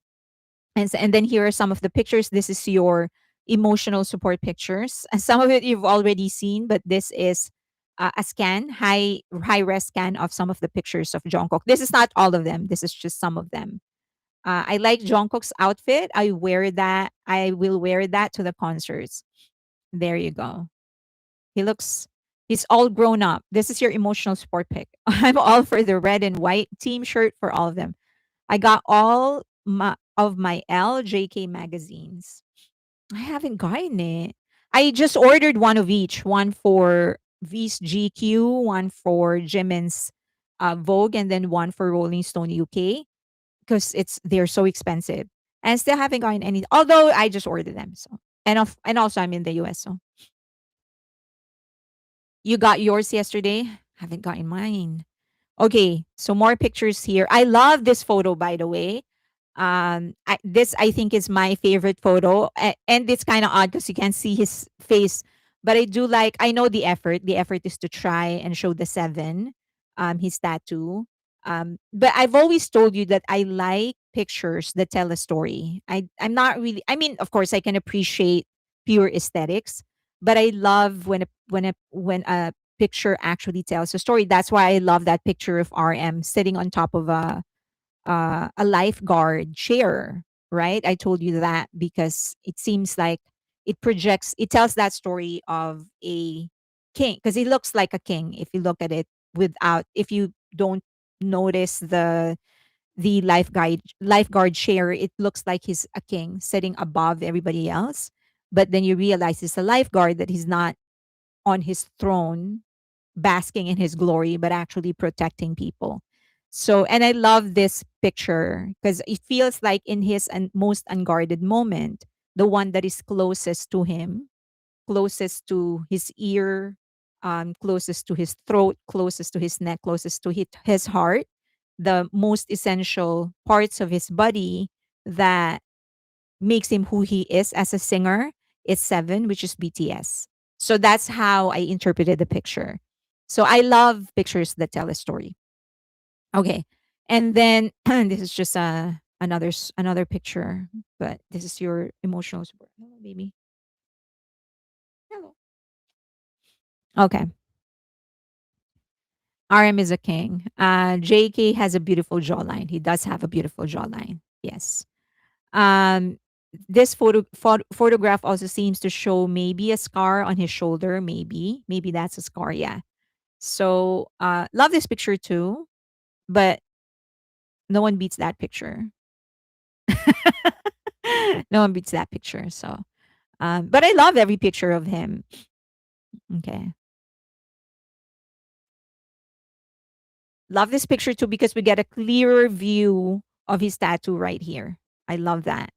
And then here are some of the pictures. This is your emotional support pictures. And some of it you've already seen, but this is a scan, high res scan of some of the pictures of Jungkook. This is not all of them. This is just some of them. I like Jungkook's outfit. I wear that. I will wear that to the concerts. There you go. He looks. He's all grown up. This is your emotional support pic. I'm all for the red and white team shirt for all of them. I got all of my LJK magazines. I haven't gotten it. I just ordered one of each. One for V's GQ, one for Jimin's Vogue, and then one for Rolling Stone UK because they're so expensive. And still haven't gotten any. Although I just ordered them. So and also I'm in the US. So you got yours yesterday. Haven't gotten mine. Okay, so more pictures here. I love this photo, by the way. This I think is my favorite photo, and it's kind of odd because you can't see his face, but I do like. I know the effort. The effort is to try and show the seven, his tattoo. But I've always told you that I like pictures that tell a story. I'm not really. I mean, of course, I can appreciate pure aesthetics, but I love when a picture actually tells a story. That's why I love that picture of RM sitting on top of a lifeguard chair, right? I told you that because it seems like it tells that story of a king because he looks like a king if you look at it if you don't notice the lifeguard chair, it looks like he's a king sitting above everybody else. But then you realize he's a lifeguard, that he's not on his throne basking in his glory, but actually protecting people. So, and I love this picture because it feels like in his most unguarded moment, the one that is closest to him, closest to his ear, closest to his throat, closest to his neck, closest to his heart, the most essential parts of his body that makes him who he is as a singer is seven, which is BTS. So that's how I interpreted the picture. So I love pictures that tell a story. Okay. And then this is just another picture, but this is your emotional support. Hello, baby. Hello. Okay. RM is a king. JK has a beautiful jawline. He does have a beautiful jawline. Yes. Um, this photograph also seems to show maybe a scar on his shoulder. Maybe that's a scar. Yeah. So love this picture too. but no one beats that picture. No one beats that picture. So, but I love every picture of him. Okay. Love this picture too because we get a clearer view of his tattoo right here. I love that.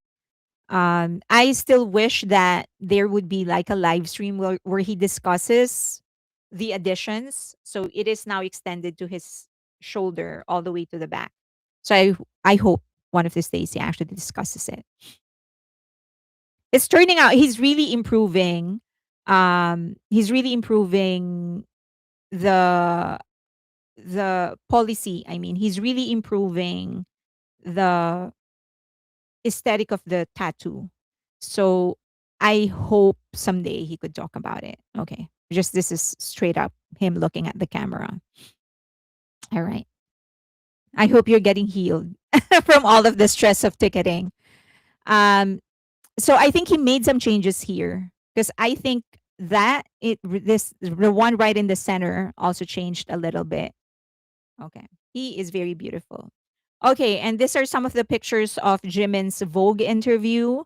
I still wish that there would be like a live stream where he discusses the additions. So it is now extended to his shoulder all the way to the back. So I hope one of these days he actually discusses it. It's turning out he's really improving. He's really improving the the policy. I mean, he's really improving the aesthetic of the tattoo. So I hope someday he could talk about it. Okay. Just this is straight up him looking at the camera. All right. I hope you're getting healed from all of the stress of ticketing. Um, so I think he made some changes here because I think that this the one right in the center also changed a little bit. Okay. He is very beautiful. Okay, and these are some of the pictures of Jimin's Vogue interview.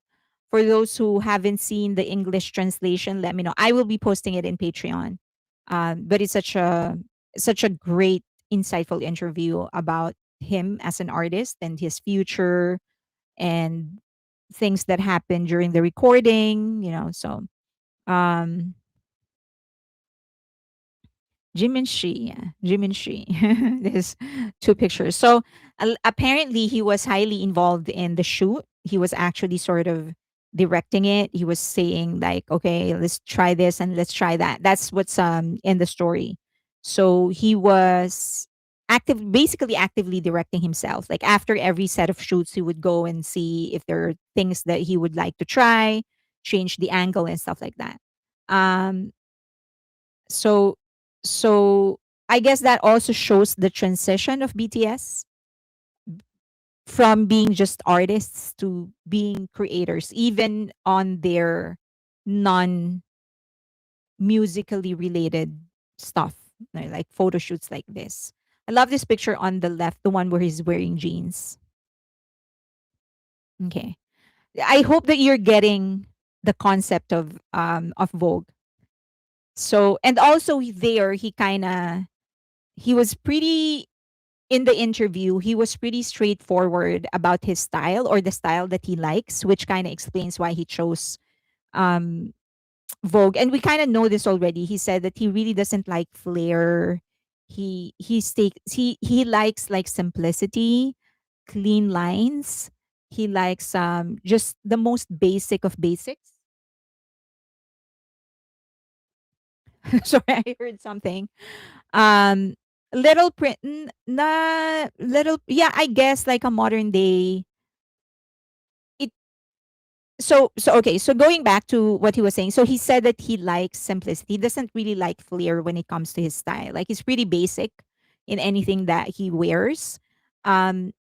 For those who haven't seen the English translation, let me know. I will be posting it in Patreon. But it's such a great, insightful interview about him as an artist and his future and things that happened during the recording. So um, Jimin Shi, yeah, Jimin Shi. There's two pictures. So apparently, he was highly involved in the shoot. He was actually sort of directing it. He was saying like, "Okay, let's try this and let's try that." That's what's in the story. So he was basically actively directing himself. Like after every set of shoots, he would go and see if there are things that he would like to try, change the angle and stuff like that. Um, so so I guess that also shows the transition of BTS from being just artists to being creators, even on their non musically related stuff, like photo shoots like this. I love this picture on the left, the one where he's wearing jeans. Okay. I hope that you're getting the concept of Vogue. So and also there he was pretty in the interview, he was pretty straightforward about his style or the style that he likes, which kind of explains why he chose um, Vogue. And we kind of know this already. He said that he really doesn't like flair. He likes like simplicity, clean lines. He likes just the most basic of basics. Sorry, I heard something. Um, little print, na little, yeah, I guess like a modern day. It so okay. So going back to what he was saying, so he said that he likes simplicity. He doesn't really like flair when it comes to his style. Like he's pretty basic in anything that he wears.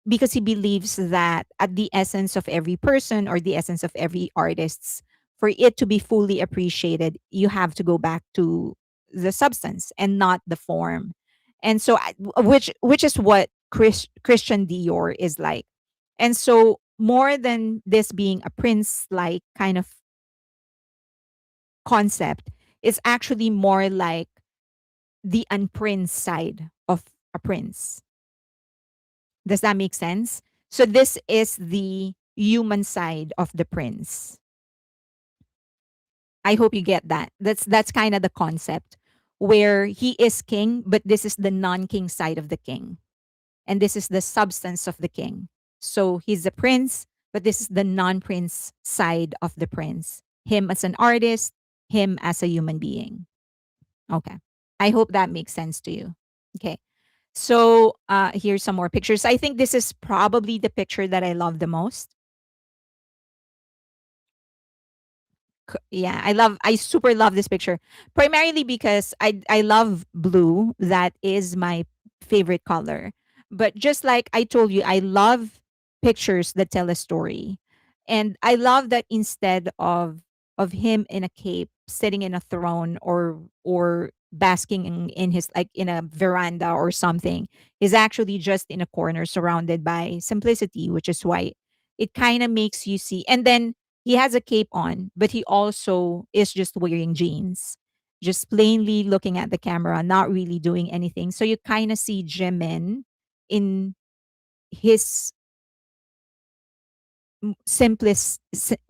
Because he believes that at the essence of every person or the essence of every artist, for it to be fully appreciated, you have to go back to the substance and not the form. And so, which is what Christian Dior is like. And so, more than this being a prince like kind of concept, it's actually more like the unprince side of a prince. Does that make sense? So, this is the human side of the prince. I hope you get that. That's kind of the concept where he is king, but this is the non-king side of the king. And this is the substance of the king. So he's a prince, but this is the non-prince side of the prince. Him as an artist, him as a human being. Okay. I hope that makes sense to you. Okay. So here's some more pictures. I think this is probably the picture that I love the most. Yeah, I super love this picture. Primarily because I love blue. That is my favorite color. But just like I told you, I love pictures that tell a story. And I love that instead of him in a cape sitting in a throne or basking in his, like, in a veranda or something. He's actually just in a corner surrounded by simplicity, which is white. It kind of makes you see. And then he has a cape on, but he also is just wearing jeans, just plainly looking at the camera, not really doing anything. So you kind of see Jimin in his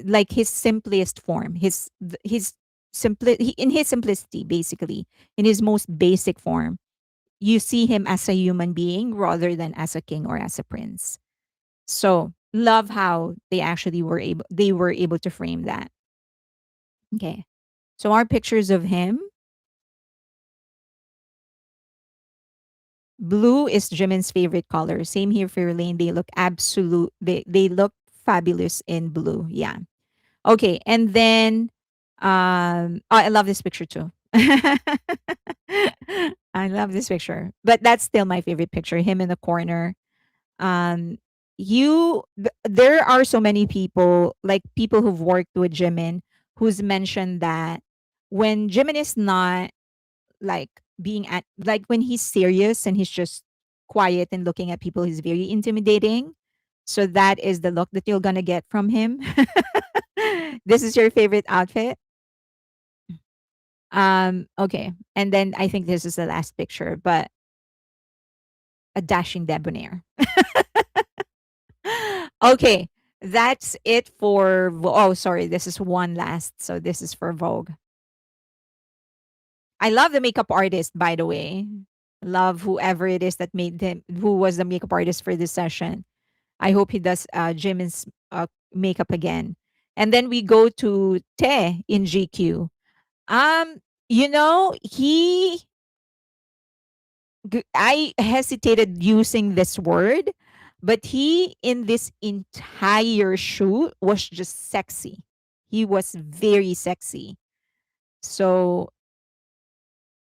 like his simplest form, his in his simplicity, basically, in his most basic form. You see him as a human being rather than as a king or as a prince. So love how they were able to frame that. Okay. So our pictures of him, blue is Jimin's favorite color. Same here for Lane. They look they look fabulous in blue. Yeah. Okay, and then, oh, I love this picture too. I love this picture, but that's still my favorite picture. Him in the corner. Um, there are so many people, like people who've worked with Jimin, who's mentioned that when Jimin is not, like, being at, like, when he's serious and he's just quiet and looking at people, he's very intimidating. So that is the look that you're gonna get from him. This is your favorite outfit? Okay. And then I think this is the last picture, but a dashing debonair. Okay. That's it for oh, sorry, this is one last. So this is for Vogue. I love the makeup artist, by the way. Love whoever it is that made him, who was the makeup artist for this session. I hope he does Jimin's makeup again. And then we go to Te in GQ. Um, I hesitated using this word, but he in this entire shoot was just sexy. He was very sexy. So,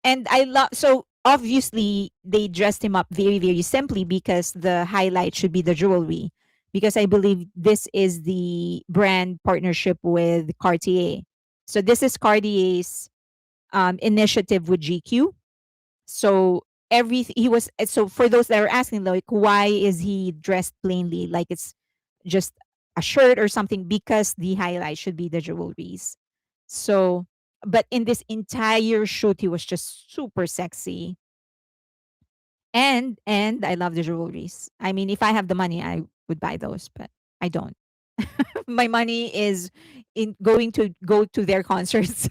and I love, so obviously they dressed him up very, very simply because the highlight should be the jewelry. Because I believe this is the brand partnership with Cartier. So this is Cartier's initiative with GQ. So he was, so for those that are asking, like, why is he dressed plainly, like it's just a shirt or something? Because the highlight should be the jewelries. So, but in this entire shoot he was just super sexy. And I love the jewelries. I mean, if I have the money I would buy those, but I don't. My money is in going to go to their concerts.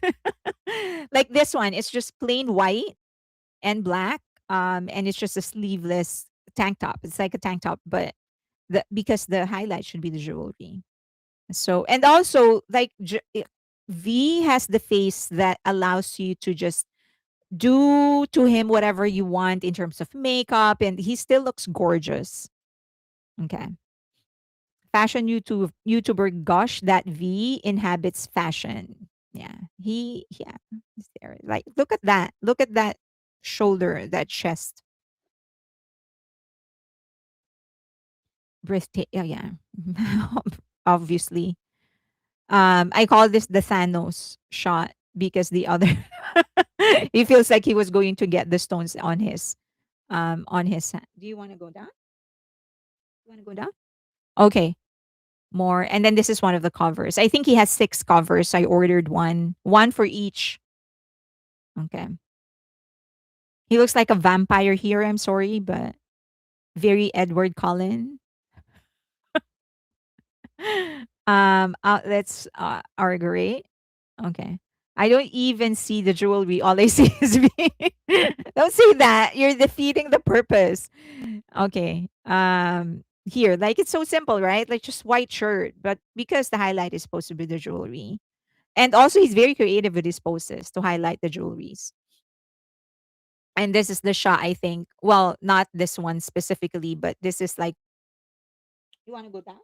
Like this one, it's just plain white and black, and it's just a sleeveless tank top. It's like a tank top, but because the highlight should be the jewelry. So, and also, like, V has the face that allows you to just do to him whatever you want in terms of makeup, and he still looks gorgeous. Okay. Fashion YouTuber Gosh, that V inhabits fashion. Yeah. Yeah, he's there. Like, look at that. Look at that shoulder, that chest. Breathtaking. Yeah, yeah. Obviously. I call this the Thanos shot because the other he feels like he was going to get the stones on his hand. Do you want to go down? You want to go down? Okay. More. And then this is one of the covers. I think he has 6 covers. I ordered one for each. Okay. He looks like a vampire here. I'm sorry, but very Edward Cullen. Outlets are great. Okay. I don't even see the jewelry. All I see is me. Don't say that. You're defeating the purpose. Okay. Here, like, it's so simple, right? Like, just white shirt, but because the highlight is supposed to be the jewelry. And also he's very creative with his poses to highlight the jewelries. And this is the shot, I think. Well, not this one specifically, but this is like, you want to go down?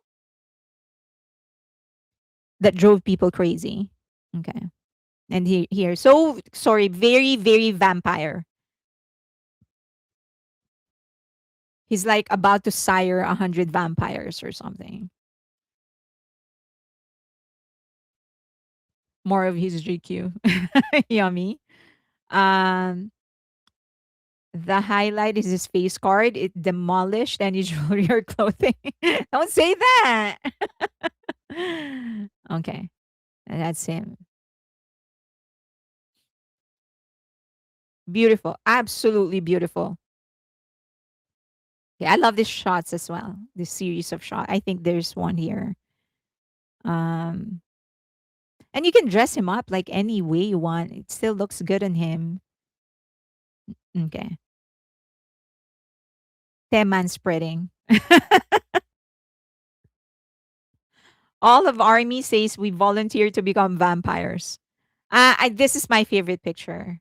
That drove people crazy. Okay. And here, so sorry, very, very vampire. He's like about to sire 100 vampires or something. More of his GQ. Yummy. Um, the highlight is his face card. It demolished any jewelry or clothing. Don't say that. Okay, and that's him. Beautiful, absolutely beautiful. Yeah, I love these shots as well. This series of shots. I think there's one here. Um, and you can dress him up like any way you want. It still looks good on him. Okay, Teman spreading. All of army says we volunteer to become vampires. This is my favorite picture.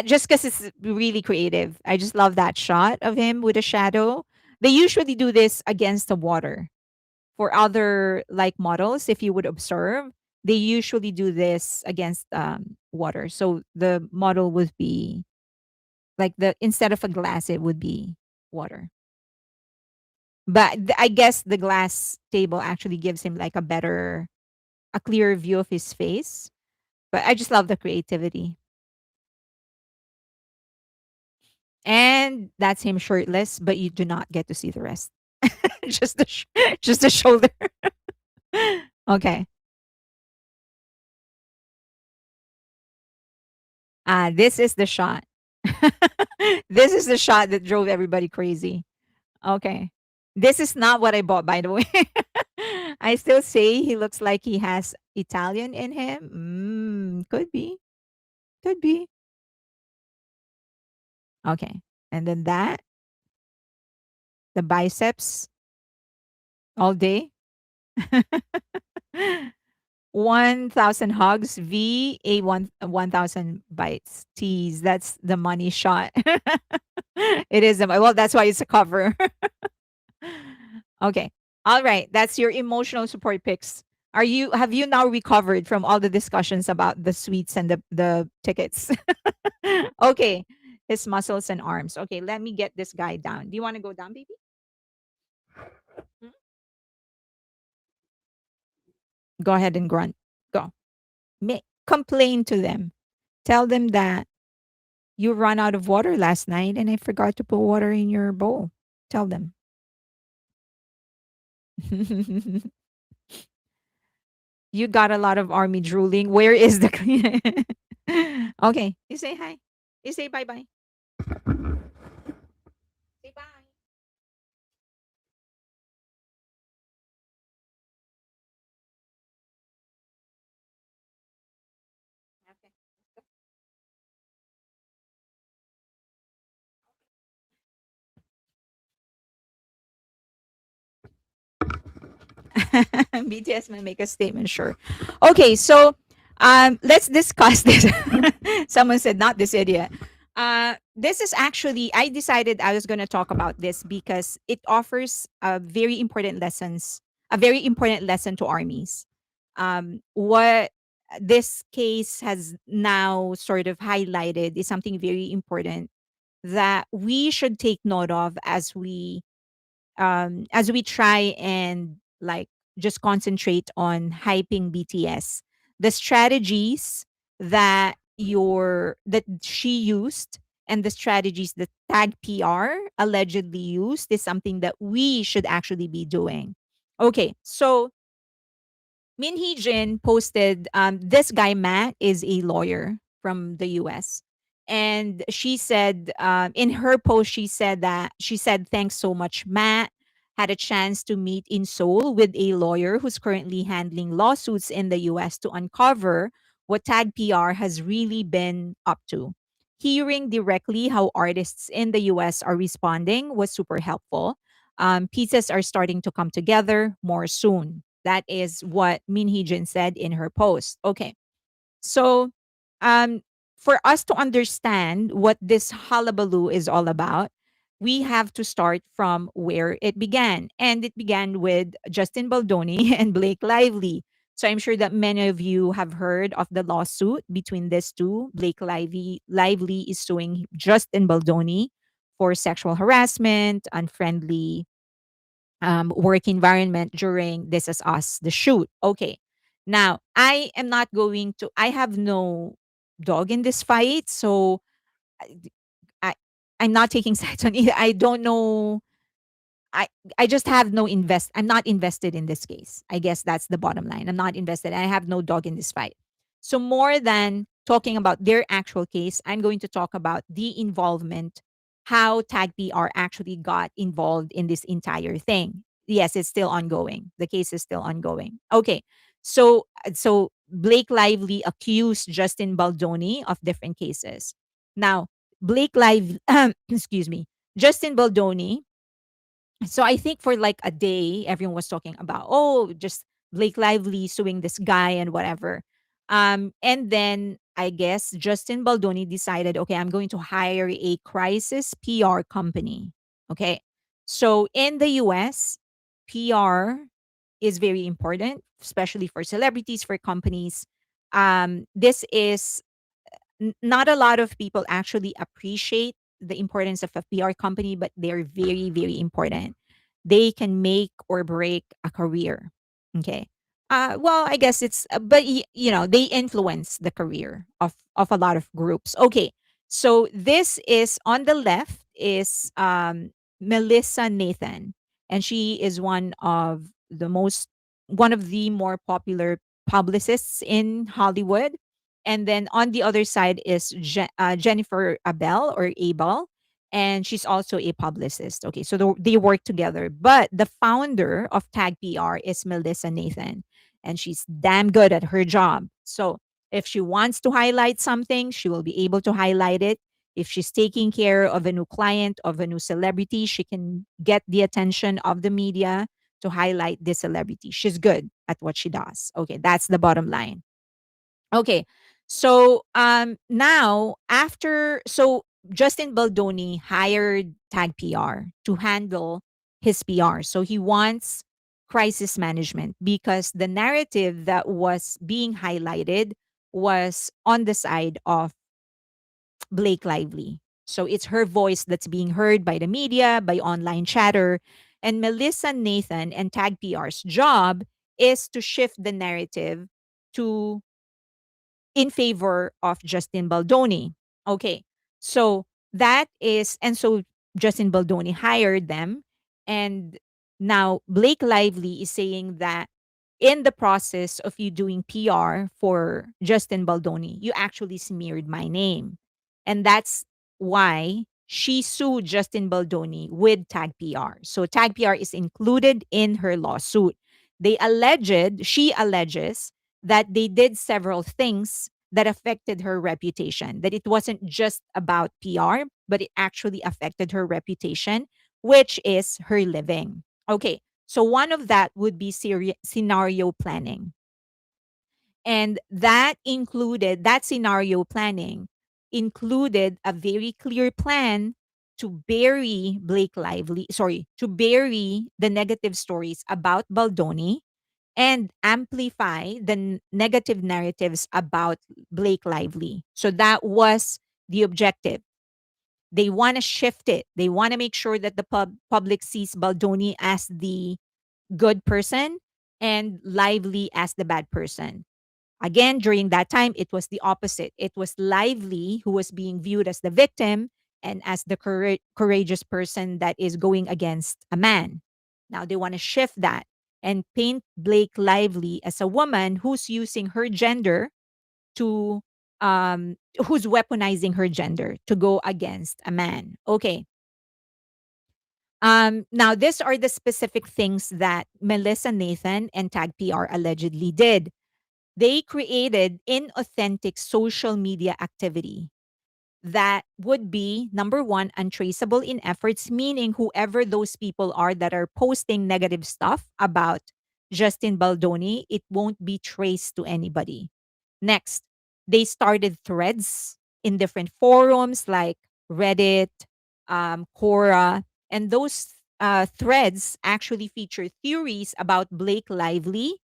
Just because it's really creative. I just love that shot of him with a shadow. They usually do this against the water. For other like models, if you would observe, they usually do this against water. So the model would be like the instead of a glass, it would be water. But I guess the glass table actually gives him like a clearer view of his face. But I just love the creativity. And that's him shirtless, but you do not get to see the rest. just just the shoulder. Okay. This is the shot. This is the shot that drove everybody crazy. Okay. This is not what I bought, by the way. I still say he looks like he has Italian in him. Could be. Could be. Okay. And then that, the biceps all day. 1,000 hugs, V, A 1,000 bites. Tease. That's the money shot. It is. Well, that's why it's a cover. Okay. All right. That's your emotional support picks. Have you now recovered from all the discussions about the sweets and the tickets? Okay. His muscles and arms. Okay, let me get this guy down. Do you want to go down, baby? Hmm? Go ahead and grunt. Go. Complain to them. Tell them that you ran out of water last night and I forgot to put water in your bowl. Tell them. You got a lot of army drooling. Where is the clean? Okay. You say hi. You say bye bye. Say bye. Okay. BTS may make a statement, sure. Okay, so let's discuss this. Someone said, not this idiot. This is actually, I decided I was going to talk about this because it offers a very important lesson to armies. What this case has now sort of highlighted is something very important that we should take note of as we try and like just concentrate on hyping BTS. The strategies that she used and the strategies that Tag PR allegedly used is something that we should actually be doing. Okay, so Min Heejin posted, this guy Matt is a lawyer from the US. And she said, in her post, she said, thanks so much, Matt. Had a chance to meet in Seoul with a lawyer who's currently handling lawsuits in the US to uncover what Tag PR has really been up to. Hearing directly how artists in the US are responding was super helpful. Pieces are starting to come together more soon. That is what Min Heejin said in her post. Okay. So, um, for us to understand what this hullabaloo is all about, we have to start from where it began. And it began with Justin Baldoni and Blake Lively. So I'm sure that many of you have heard of the lawsuit between these two. Lively is suing Justin Baldoni for sexual harassment, unfriendly work environment during This Is Us, the shoot. Okay. Now, I have no dog in this fight. So I I'm not taking sides on either. I don't know. I I just have no invest. I'm not invested in this case. I guess that's the bottom line. I'm not invested. I have no dog in this fight. So more than talking about their actual case, I'm going to talk about the involvement, how Tag PR actually got involved in this entire thing. Yes, it's still ongoing. The case is still ongoing. Okay. So Blake Lively accused Justin Baldoni of different cases. Now, Blake Lively excuse me, Justin Baldoni, so I think for like a day, everyone was talking about, oh, just Blake Lively suing this guy and whatever. And then I guess Justin Baldoni decided, okay, I'm going to hire a crisis PR company. Okay. So in the US, PR is very important, especially for celebrities, for companies. This is not a lot of people actually appreciate the importance of a PR company, but they're very, very important. They can make or break a career. Okay. Well, I guess but they influence the career of a lot of groups. Okay. So this is on the left is Melissa Nathan, and she is one of the more popular publicists in Hollywood. And then on the other side is Jennifer Abel or Abel, and she's also a publicist. Okay, so they work together. But the founder of Tag PR is Melissa Nathan, and she's damn good at her job. So if she wants to highlight something, she will be able to highlight it. If she's taking care of a new client, of a new celebrity, she can get the attention of the media to highlight this celebrity. She's good at what she does. Okay, that's the bottom line. Okay. So now after so Justin Baldoni hired Tag PR to handle his PR. So he wants crisis management because the narrative that was being highlighted was on the side of Blake Lively. So it's her voice that's being heard by the media, by online chatter. And Melissa Nathan and Tag PR's job is to shift the narrative to in favor of Justin Baldoni. Okay. So so Justin Baldoni hired them. And now Blake Lively is saying that in the process of you doing PR for Justin Baldoni, you actually smeared my name. And that's why she sued Justin Baldoni with Tag PR. So Tag PR is included in her lawsuit. She alleges that they did several things that affected her reputation, that it wasn't just about PR, but it actually affected her reputation, which is her living. Okay, so one of that would be scenario planning. And that scenario planning included a very clear plan to bury to bury the negative stories about Baldoni and amplify the negative narratives about Blake Lively. So that was the objective. They want to shift it. They want to make sure that the public sees Baldoni as the good person and Lively as the bad person. Again, during that time, it was the opposite. It was Lively who was being viewed as the victim and as the courageous person that is going against a man. Now they want to shift that and paint Blake Lively as a woman who's using her gender to, who's weaponizing her gender to go against a man. Okay. Now, these are the specific things that Melissa Nathan and Tag PR allegedly did. They created inauthentic social media activity that would be number one, untraceable in efforts, meaning whoever those people are that are posting negative stuff about Justin Baldoni, it won't be traced to anybody. Next, they started threads in different forums like Reddit, Quora, and those threads actually feature theories about Blake Lively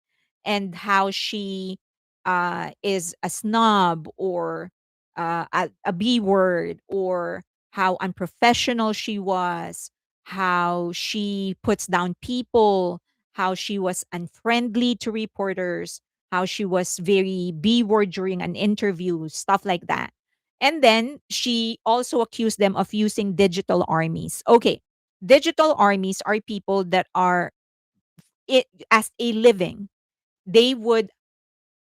and how she is a snob or a B word, or how unprofessional she was, how she puts down people, how she was unfriendly to reporters, how she was very B word during an interview, stuff like that. And then she also accused them of using digital armies. Okay, digital armies are people that are it as a living. They would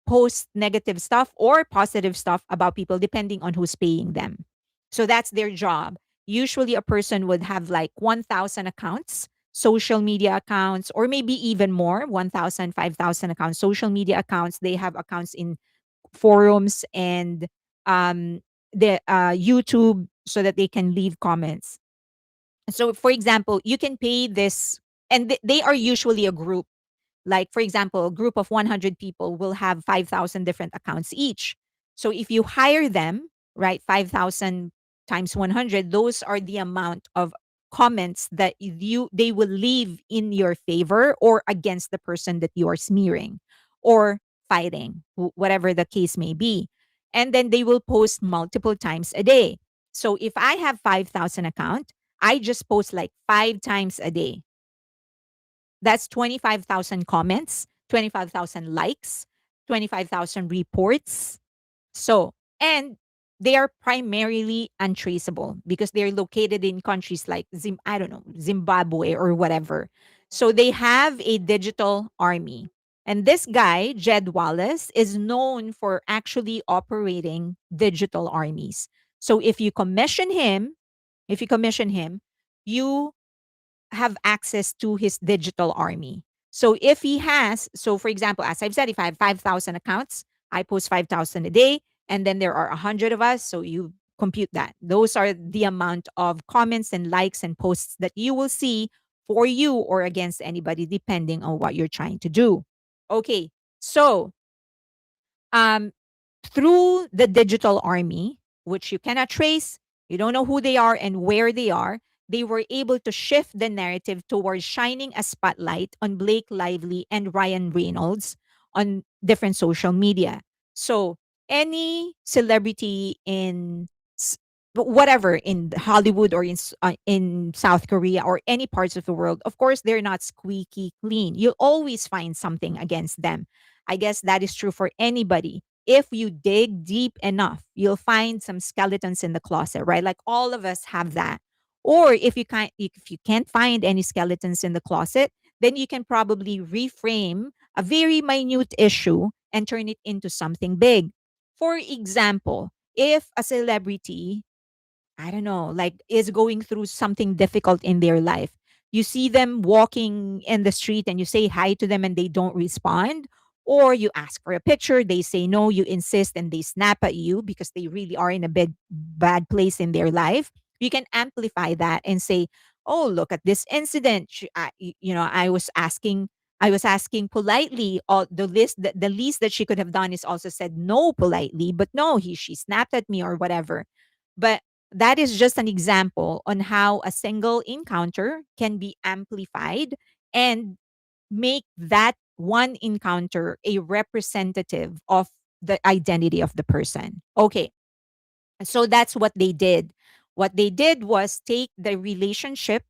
post negative stuff or positive stuff about people depending on who's paying them. So that's their job. Usually a person would have like 1,000 accounts, social media accounts, or maybe even more, 1,000, 5,000 accounts, social media accounts. They have accounts in forums and um, the YouTube so that they can leave comments. So, for example, you can pay this, and they are usually a group. Like, for example, a group of 100 people will have 5,000 different accounts each. So if you hire them, right, 5,000 times 100, those are the amount of comments that they will leave in your favor or against the person that you are smearing or fighting, whatever the case may be. And then they will post multiple times a day. So if I have 5,000 account, I just post like 5 times a day. That's 25,000 comments, 25,000 likes, 25,000 reports. So, and they are primarily untraceable because they're located in countries like I don't know, Zimbabwe or whatever. So they have a digital army. And this guy, Jed Wallace, is known for actually operating digital armies. So if you commission him, you have access to his digital army. So if he has, so for example, as I've said, if I have 5,000 accounts, I post 5,000 a day, and then there are 100 of us. So you compute that. Those are the amount of comments and likes and posts that you will see for you or against anybody, depending on what you're trying to do. Okay. So um, through the digital army, which you cannot trace, you don't know who they are and where they were able to shift the narrative towards shining a spotlight on Blake Lively and Ryan Reynolds on different social media. So, any celebrity in whatever in Hollywood or in South Korea or any parts of the world, of course, they're not squeaky clean. You'll always find something against them. I guess that is true for anybody. If you dig deep enough, you'll find some skeletons in the closet, right? Like all of us have that. Or if you can't find any skeletons in the closet, then you can probably reframe a very minute issue and turn it into something big. For example, if a celebrity, I don't know, like is going through something difficult in their life. You see them walking in the street and you say hi to them and they don't respond. Or you ask for a picture, they say no, you insist and they snap at you because they really are in a bad place in their life. You can amplify that and say, oh, look at this incident. I was asking politely. All the least that she could have done is also said no politely, but no, she snapped at me or whatever. But that is just an example on how a single encounter can be amplified and make that one encounter a representative of the identity of the person. Okay, so that's what they did. What they did was take the relationship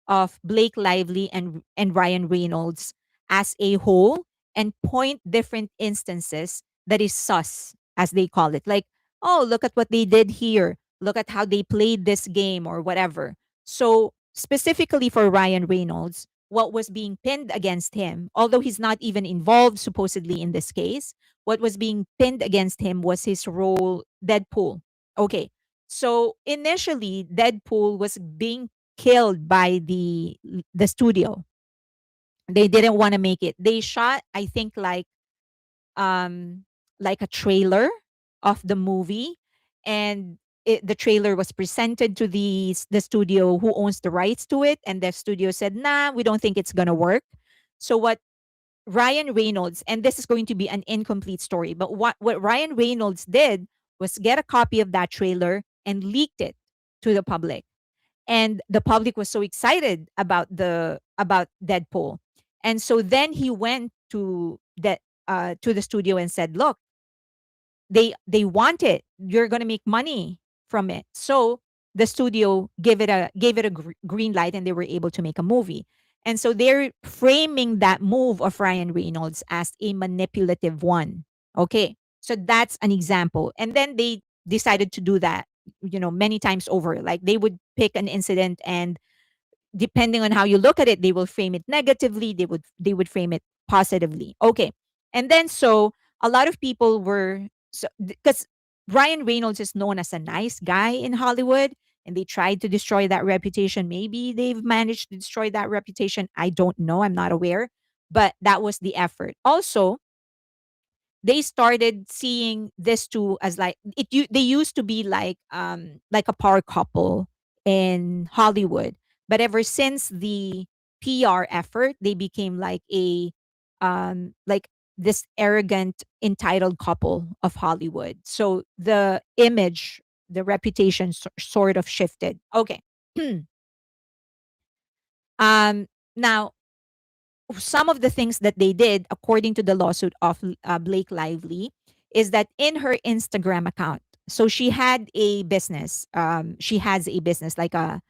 of Blake Lively and Ryan Reynolds as a whole and point different instances that is sus, as they call it. Like, oh, look at what they did here. Look at how they played this game or whatever. So, specifically for Ryan Reynolds, what was being pinned against him, although he's not even involved supposedly in this case, what was being pinned against him was his role, Deadpool. Okay. So initially, Deadpool was being killed by the studio. They didn't want to make it. They shot, I think, um like a trailer of the movie, and the trailer was presented to the studio who owns the rights to it, and the studio said, "Nah, we don't think it's gonna work." So what Ryan Reynolds, and this is going to be an incomplete story, but what Ryan Reynolds did was get a copy of that trailer and leaked it to the public. And the public was so excited about Deadpool. And so then he went to the studio and said, "Look, they want it. You're going to make money from it." So the studio gave it a green light, and they were able to make a movie. And so they're framing that move of Ryan Reynolds as a manipulative one. Okay. So that's an example. And then decided to do that, many times over. Like they would pick an incident, and depending on how you look at it, they will frame it negatively, they would frame it positively. Okay. And then so a lot of people were, so because Ryan Reynolds is known as a nice guy in Hollywood, and they tried to destroy that reputation. Maybe they've managed to destroy that reputation. I don't know. I'm not aware. But that was the effort. Also, they started seeing this two as like they used to be like a power couple in Hollywood, but ever since the PR effort, they became like this arrogant entitled couple of Hollywood. So the image, the reputation sort of shifted. Okay. um Now, some of the things that they did, according to the lawsuit of Blake Lively, is that in her Instagram account, so she had a business. She has a business like a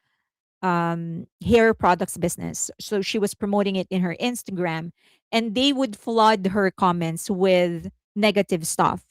hair products business. So she was promoting it in her Instagram, and they would flood her comments with negative stuff.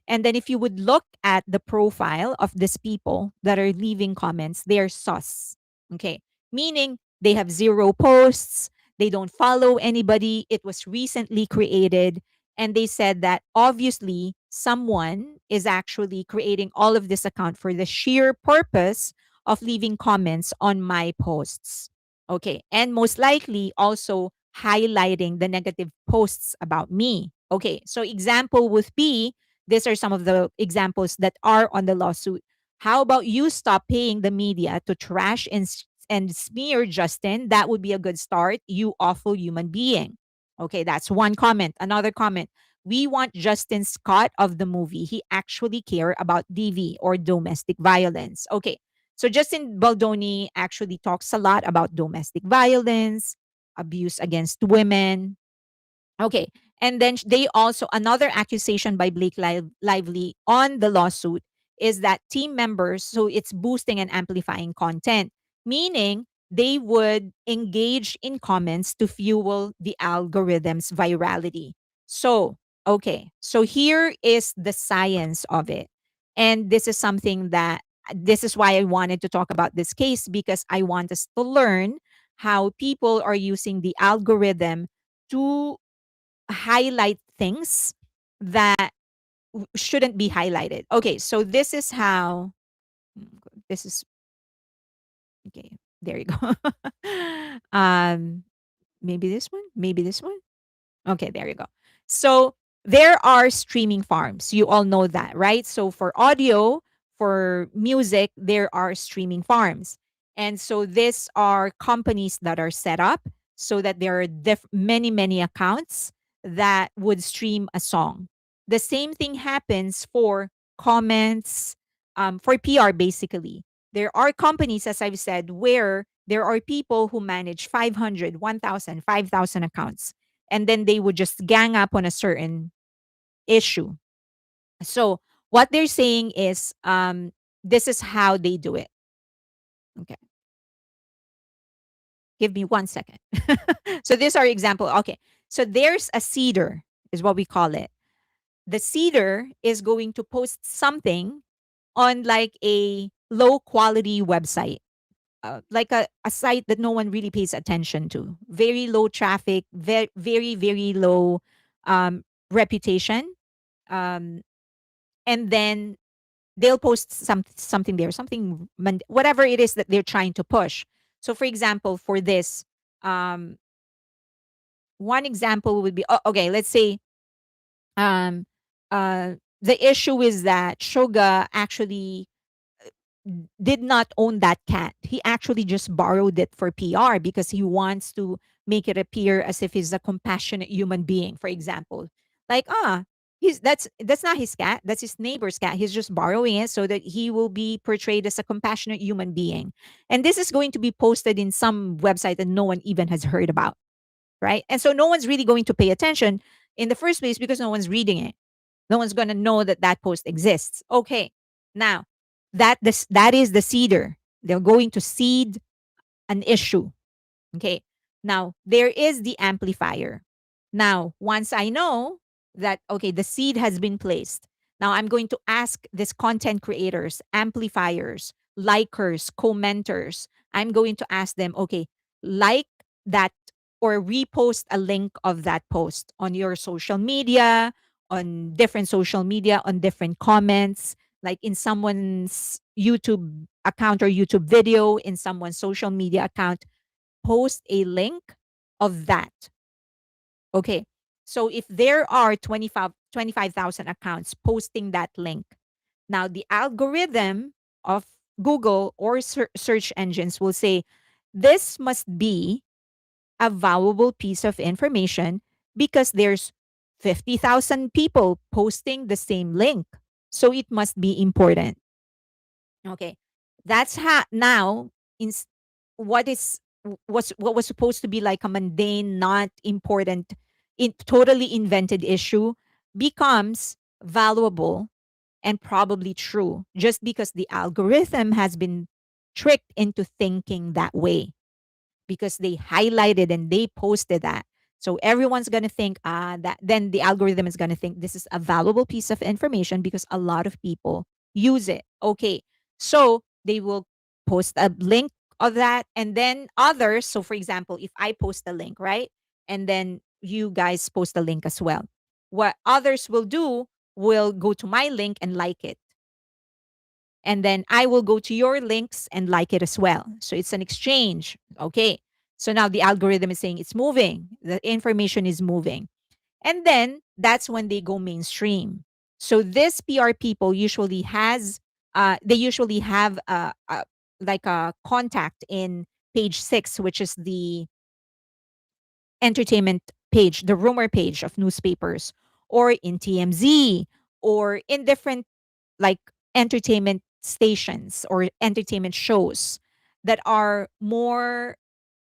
And then if you would look at the profile of these people that are leaving comments, they're sus. Okay. Meaning they have zero posts, they don't follow anybody. It was recently created. And they said that obviously someone is actually creating all of this account for the sheer purpose of leaving comments on my posts. Okay. And most likely also highlighting the negative posts about me. Okay. So, example would be, these are some of the examples that are on the lawsuit. How about you stop paying the media to trash and smear Justin? That would be a good start. You awful human being. Okay. That's one comment. Another comment. We want Justin Scott of the movie. He actually care about DV or domestic violence. Okay. So Justin Baldoni actually talks a lot about domestic violence, abuse against women. Okay. And then they also, another accusation by Blake Lively on the lawsuit is that team members, so it's boosting and amplifying content, meaning they would engage in comments to fuel the algorithm's virality. So, okay. So here is the science of it. And this is something that, this is why I wanted to talk about this case, because I want us to learn how people are using the algorithm to highlight things that shouldn't be highlighted. Okay, so this is how, this is, okay, there you go. um Maybe this one, maybe this one. Okay, there you go. So there are streaming farms. You all know that, right? So for audio, for music, there are streaming farms. And so these are companies that are set up so that there are many, many accounts that would stream a song. The same thing happens for comments, for PR basically. There are companies, as I've said, where there are people who manage 500, 1,000, 5,000 accounts, and then they would just gang up on a certain issue. So what they're saying is, this is how they do it. Okay, give me 1 second. So these are example. Okay, so there's a seeder, is what we call it. The seeder is going to post something on like a low quality website, like a site that no one really pays attention to. Very low traffic, very, very, very low reputation. Um, and then they'll post something there, something, whatever it is that they're trying to push. So, for example, for this, um, one example would be, okay, let's say, um, the issue is that Suga actually did not own that cat. He actually just borrowed it for PR because he wants to make it appear as if he's a compassionate human being, for example. Like, he's that's not his cat, that's his neighbor's cat. He's just borrowing it so that he will be portrayed as a compassionate human being. And this is going to be posted in some website that no one even has heard about, right? And so no one's really going to pay attention in the first place because no one's reading it. No one's going to know that that post exists. Okay. Now, that is the seeder. They're going to seed an issue. Okay. Now, there is the amplifier. Now, once I know that, okay, the seed has been placed, Now I'm going to ask this content creators, amplifiers, likers, commenters. I'm going to ask them, okay, like that or repost a link of that post on your social media, on different social media, on different comments, like in someone's YouTube account or YouTube video, in someone's social media account, post a link of that. Okay. So if there are 25,000 accounts posting that link, now the algorithm of Google or search engines will say, this must be a valuable piece of information because there's 50,000 people posting the same link. So it must be important. Okay. That's how now in what is what was supposed to be like a mundane, not important, totally invented issue becomes valuable and probably true just because the algorithm has been tricked into thinking that way because they highlighted and they posted that. So everyone's going to think, that then the algorithm is going to think this is a valuable piece of information because a lot of people use it. Okay. So they will post a link of that and then others. So for example, if I post a link, right? And then you guys post a link as well. What others will do will go to my link and like it, and then I will go to your links and like it as well. So it's an exchange. Okay. So now the algorithm is saying it's moving, the information is moving. And then that's when they go mainstream. So this PR people usually has, they usually have like a contact in page 6, which is the entertainment page, the rumor page of newspapers, or in TMZ, or in different like entertainment stations or entertainment shows that are more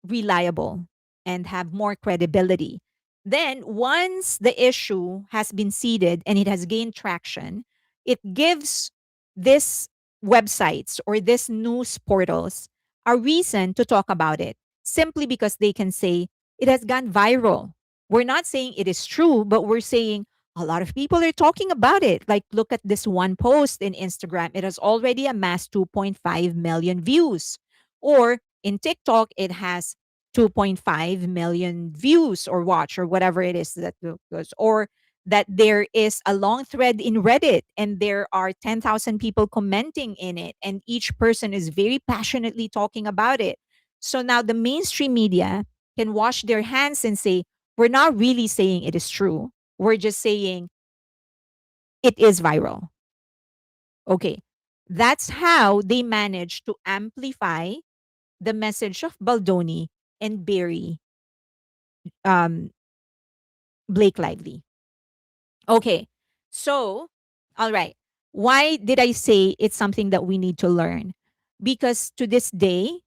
reliable and have more credibility. Then, once the issue has been seeded and it has gained traction, it gives this websites or this news portals a reason to talk about it simply because they can say it has gone viral. We're not saying it is true, but we're saying a lot of people are talking about it. Like, look at this one post in Instagram. It has already amassed 2.5 million views. Or in TikTok, it has 2.5 million views or watch or whatever it is that goes. Or that there is a long thread in Reddit and there are 10,000 people commenting in it, and each person is very passionately talking about it. So now the mainstream media can wash their hands and say, we're not really saying it is true. We're just saying it is viral. Okay. That's how they manage to amplify the message of Baldoni and bury um, Blake Lively. Okay. So, all right. Why did I say it's something that we need to learn? Because to this day,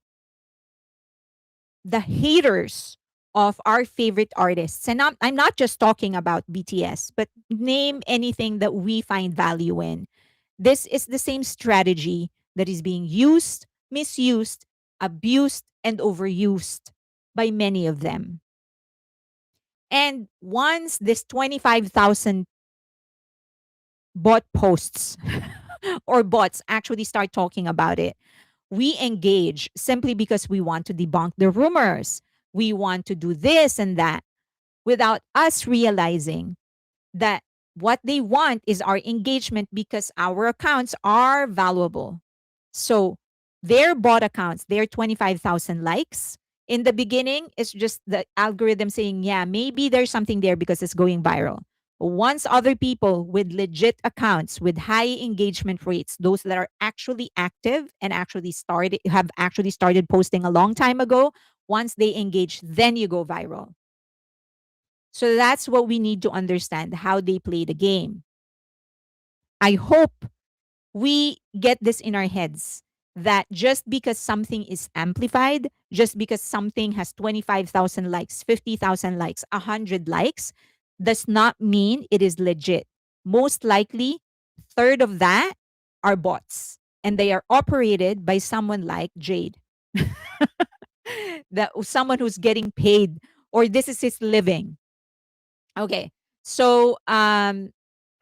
the haters of our favorite artists, and I'm not just talking about BTS, but name anything that we find value in. This is the same strategy that is being used, misused, abused, and overused by many of them. And once this 25,000 bot posts or bots actually start talking about it, we engage simply because we want to debunk the rumors. We want to do this and that without us realizing that what they want is our engagement because our accounts are valuable. So their bot accounts, their 25,000 likes in the beginning is just the algorithm saying, yeah, maybe there's something there because it's going viral. Once other people with legit accounts with high engagement rates, those that are actually active and actually started posting a long time ago, once they engage, then you go viral. So that's what we need to understand how they play the game. I hope we get this in our heads that just because something is amplified, just because something has 25,000 likes, 50,000 likes, 100 likes, does not mean it is legit. Most likely, third of that are bots, and they are operated by someone like Jade. That someone who's getting paid or this is his living. Okay. So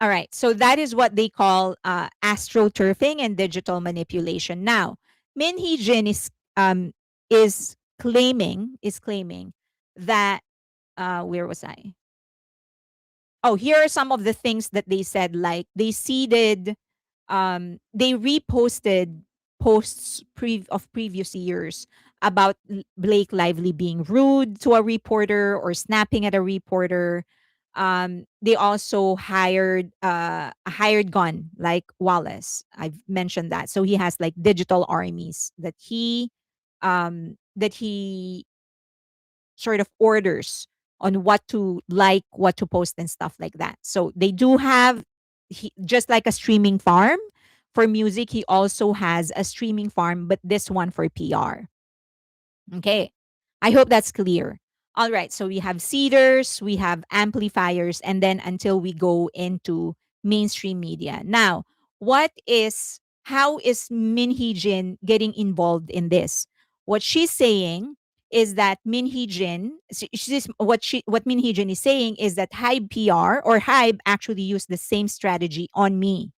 All right. So that is what they call astroturfing and digital manipulation. Now, Min Hee-jin is claiming that where was I? Oh, here are some of the things that they said. Like they reposted posts of previous years about Blake Lively being rude to a reporter or snapping at a reporter. They also hired a hired gun like Wallace. I've mentioned that. So he has like digital armies that he sort of orders on what to like, what to post, and stuff like that. So they do have, just like a streaming farm for music, he also has a streaming farm, but this one for PR. Okay. I hope that's clear. All right. So we have seeders, we have amplifiers, and then until we go into mainstream media. Now, how is Min Hee-jin getting involved in this? What she's saying is that Min Hee-jin, what Min Hee-jin is saying is that Hybe PR or Hybe actually used the same strategy on me.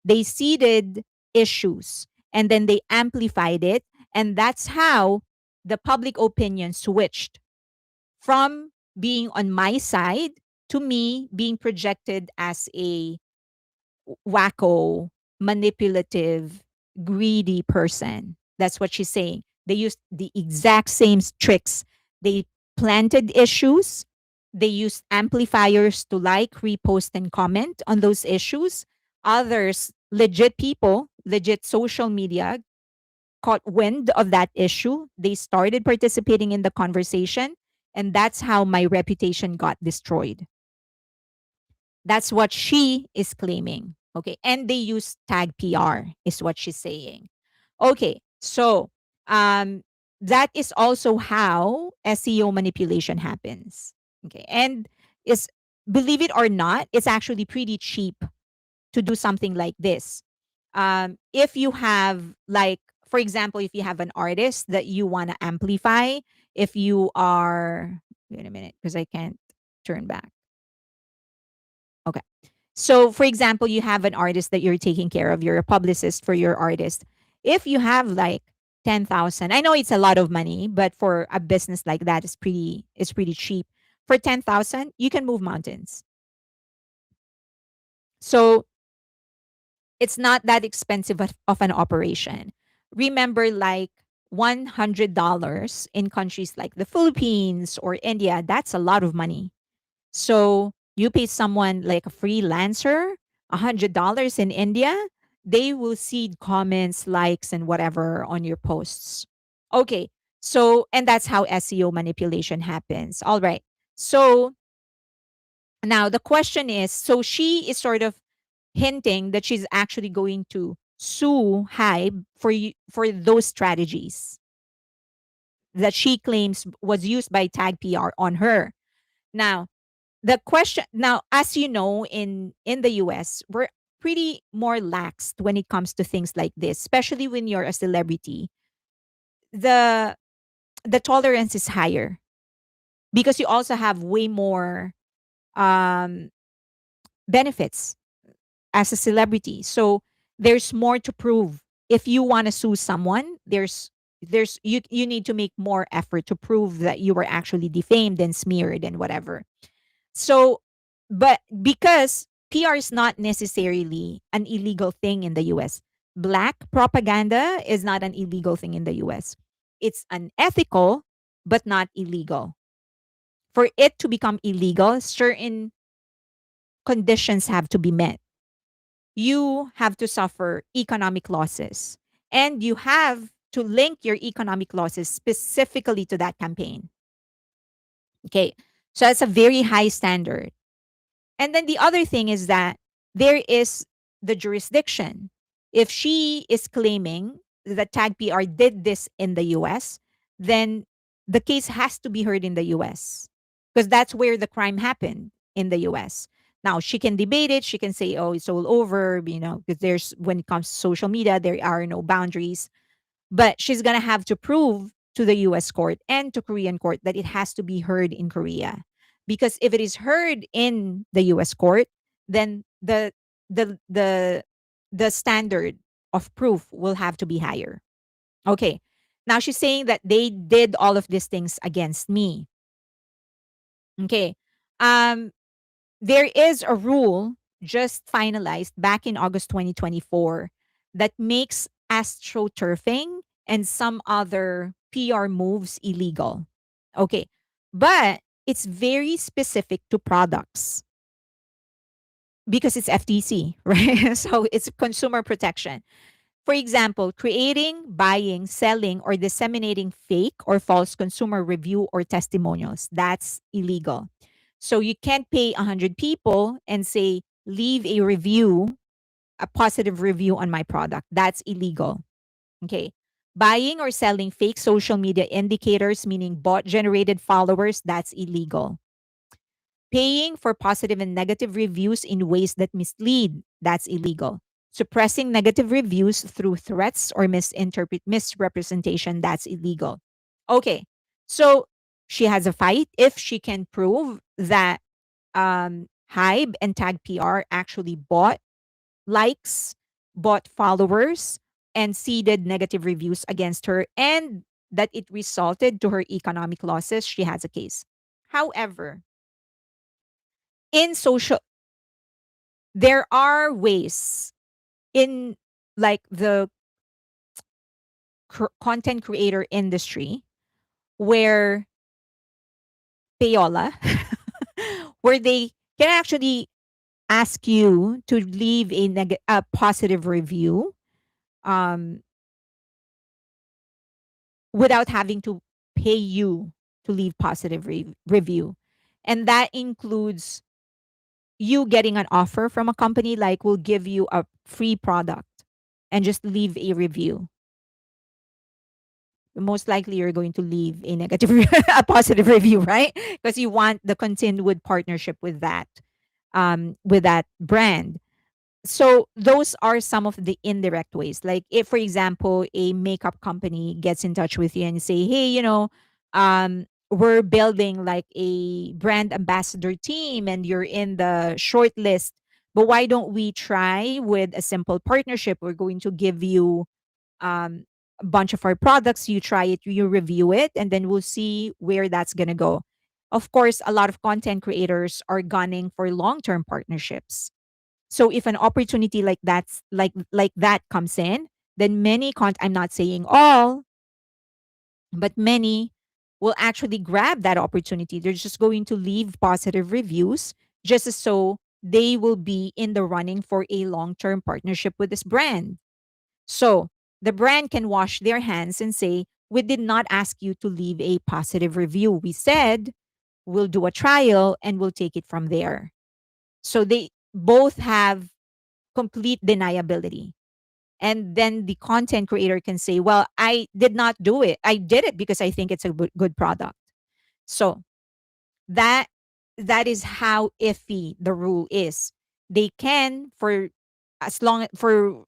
They seeded issues and then they amplified it. And that's how the public opinion switched from being on my side to me being projected as a wacko, manipulative, greedy person. That's what she's saying. They used the exact same tricks. They planted issues. They used amplifiers to like, repost, and comment on those issues. Others, legit people, legit social media, caught wind of that issue. They started participating in the conversation. And that's how my reputation got destroyed. That's what she is claiming. Okay. And they use tag PR, is what she's saying. Okay. So that is also how SEO manipulation happens. Okay. And is believe it or not, it's actually pretty cheap to do something like this. If you have, like, for example, if you have an artist that you want to amplify, if you are, wait a minute, because I can't turn back. Okay. So, for example, you have an artist that you're taking care of, you're a publicist for your artist. If you have like 10,000, I know it's a lot of money, but for a business like that, it's pretty cheap. For 10,000, you can move mountains. So, it's not that expensive of an operation. Remember, like $100 in countries like the Philippines or India, that's a lot of money. So you pay someone like a freelancer $100 in India, they will see comments, likes, and whatever on your posts. Okay. So, and that's how SEO manipulation happens. All right. So now the question is, so she is sort of hinting that she's actually going to sue Hybe for those strategies that she claims was used by Tag PR on her. Now, the question now, as you know, in the US, we're pretty more laxed when it comes to things like this, especially when you're a celebrity. The the tolerance is higher because you also have way more um benefits as a celebrity. So there's more to prove. If you want to sue someone, you need to make more effort to prove that you were actually defamed and smeared and whatever. So, but because PR is not necessarily an illegal thing in the US, black propaganda is not an illegal thing in the US. It's unethical, but not illegal. For it to become illegal, certain conditions have to be met. You have to suffer economic losses, and you have to link your economic losses specifically to that campaign. Okay. So that's a very high standard. And then the other thing is that there is the jurisdiction. If she is claiming that Tag PR did this in the US, then the case has to be heard in the US because that's where the crime happened, in the US. Now, she can debate it. She can say, oh, it's all over, because when it comes to social media, there are no boundaries. But she's going to have to prove to the US court and to Korean court that it has to be heard in Korea. Because if it is heard in the US court, then the the the the standard of proof will have to be higher. Okay. Now she's saying that they did all of these things against me. Okay. Um there is a rule just finalized back in August 2024 that makes astroturfing and some other PR moves illegal. Okay. But it's very specific to products because it's FTC, right? So it's consumer protection. For example, creating, buying, selling, or disseminating fake or false consumer review or testimonials. That's illegal. So you can't pay 100 people and say, leave a review, a positive review on my product. That's illegal. Okay. Buying or selling fake social media indicators, meaning bot generated followers, that's illegal. Paying for positive and negative reviews in ways that mislead, that's illegal. Suppressing negative reviews through threats or misrepresentation, that's illegal. Okay. So she has a fight if she can prove that Hybe and Tag PR actually bought likes, bought followers, and seeded negative reviews against her, and that it resulted to her economic losses. She has a case. However, in social, there are ways in like the content creator industry where payola, where they can actually ask you to leave a positive review um, without having to pay you to leave positive review. And that includes you getting an offer from a company like will give you a free product and just leave a review. Most likely you're going to leave a negative a positive review, right? Because you want the continued partnership with that brand. So those are some of the indirect ways. Like if, for example, a makeup company gets in touch with you and say, hey, we're building like a brand ambassador team and you're in the short list, but why don't we try with a simple partnership? We're going to give you um, a bunch of our products. You try it, you review it, and then we'll see where that's going to go. Of course, a lot of content creators are gunning for long-term partnerships. So if an opportunity like that comes in, then I'm not saying all, but many will actually grab that opportunity. They're just going to leave positive reviews just as so they will be in the running for a long-term partnership with this brand. So the brand can wash their hands and say, we did not ask you to leave a positive review. We said we'll do a trial and we'll take it from there. So they both have complete deniability. And then the content creator can say, well, I did not do it. I did it because I think it's a good product. So that that is how iffy the rule is. They can for as long for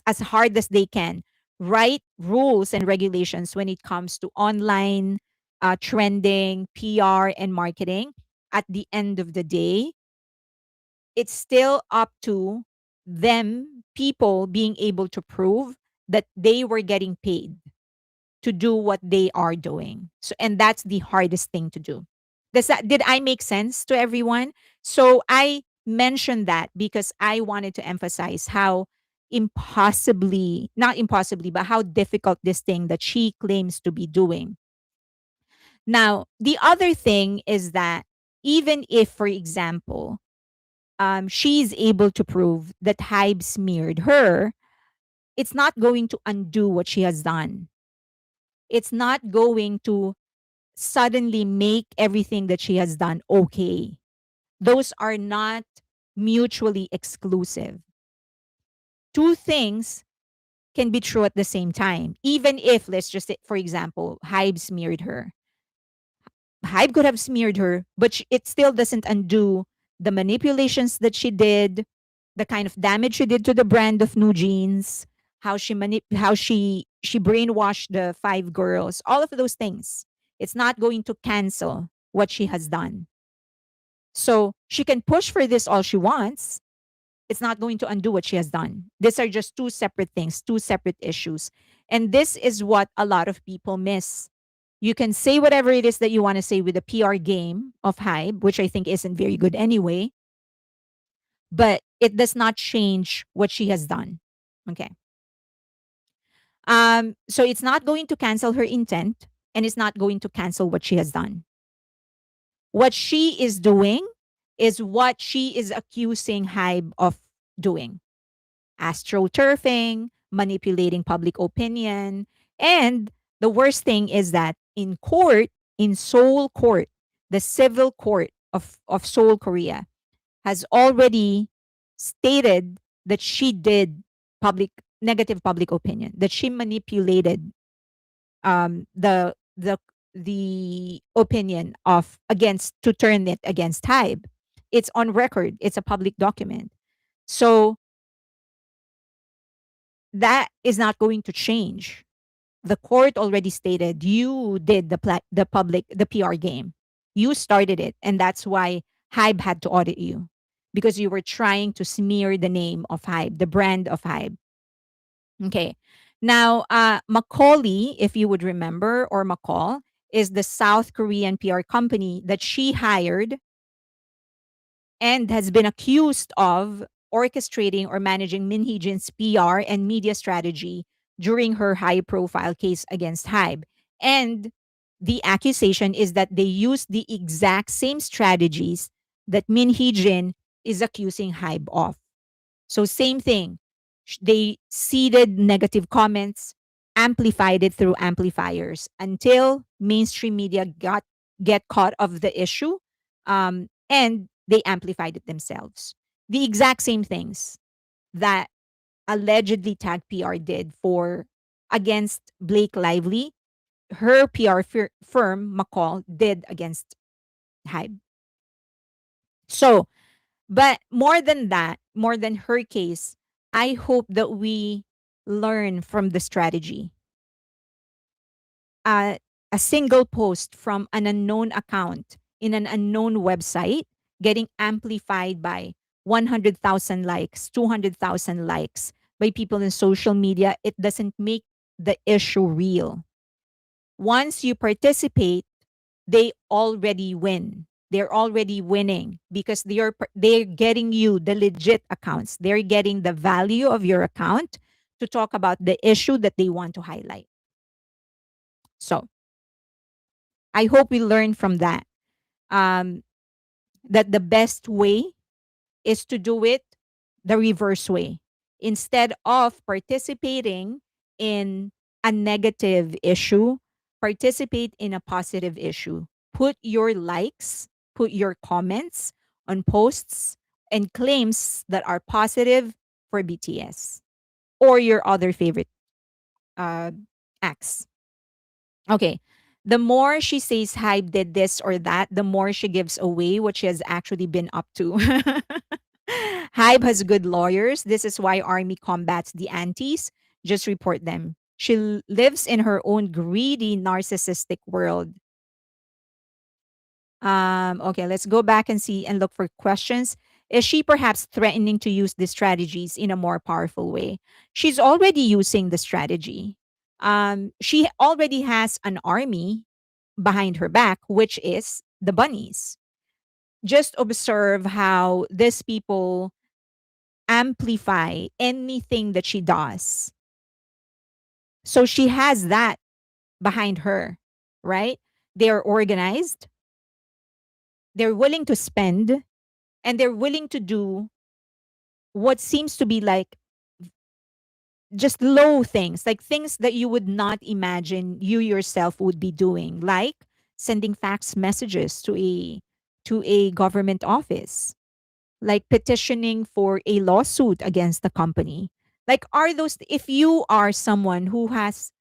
as hard as they can write rules and regulations when it comes to online trending, PR, and marketing. At the end of the day, it's still up to them, people being able to prove that they were getting paid to do what they are doing. So, and that's the hardest thing to do. Did I make sense to everyone? So I mentioned that because I wanted to emphasize how impossibly, not impossibly, but how difficult this thing that she claims to be doing. Now, the other thing is that even if, for example, she's able to prove that Hybe smeared her, it's not going to undo what she has done. It's not going to suddenly make everything that she has done okay. Those are not mutually exclusive. Two things can be true at the same time. Even if, let's just say, for example, Hybe smeared her. Hybe could have smeared her, but it still doesn't undo the manipulations that she did, the kind of damage she did to the brand of New Jeans, how she brainwashed the five girls, all of those things. It's not going to cancel what she has done. So she can push for this all she wants. It's not going to undo what she has done. These are just two separate things, two separate issues. And this is what a lot of people miss. You can say whatever it is that you want to say with the PR game of Hybe, which I think isn't very good anyway, but it does not change what she has done. Okay. So it's not going to cancel her intent, and it's not going to cancel what she has done. What she is doing is what she is accusing Hybe of doing: astroturfing, manipulating public opinion. And the worst thing is that in court, in Seoul court, the civil court of Seoul, Korea, has already stated that she did public negative public opinion, that she manipulated the opinion of against to turn it against Hybe. It's on record. It's a public document. So that is not going to change. The court already stated you did the PR game. You started it, and that's why Hybe had to audit you, because you were trying to smear the name of Hybe, the brand of Hybe. Okay. Now, Macaulay, if you would remember, or McCall, is the South Korean PR company that she hired and has been accused of orchestrating or managing Min Hee-jin's PR and media strategy during her high-profile case against Hybe. And the accusation is that they used the exact same strategies that Min Hee-jin is accusing Hybe of. So same thing. They seeded negative comments, amplified it through amplifiers until mainstream media get caught of the issue, and they amplified it themselves. The exact same things that allegedly Tag PR did for against Blake Lively, her PR firm McCall did against Hybe. So, but more than that, more than her case, I hope that we learn from the strategy. Uh, a single post from an unknown account in an unknown website getting amplified by 100,000 likes, 200,000 likes by people in social media, it doesn't make the issue real. Once you participate, they already win. They're already winning because they're getting you the legit accounts. They're getting the value of your account to talk about the issue that they want to highlight. So I hope we learn from that. Um, that the best way is to do it the reverse way. Instead of participating in a negative issue, participate in a positive issue. Put your likes, put your comments on posts and claims that are positive for BTS or your other favorite uh, acts. Okay. The more she says Hybe did this or that, the more she gives away what she has actually been up to. Hybe has good lawyers. This is why Army combats the antis. Just report them. She lives in her own greedy, narcissistic world. Okay, let's go back and see and look for questions. Is she perhaps threatening to use these strategies in a more powerful way? She's already using the strategy. She already has an army behind her back, which is the bunnies. Just observe how these people amplify anything that she does. So she has that behind her, right? They're organized, they're willing to spend, and they're willing to do what seems to be like just low things, like things that you would not imagine you yourself would be doing, like sending fax messages to a government office, like petitioning for a lawsuit against the company. Like, are those, if you are someone who has,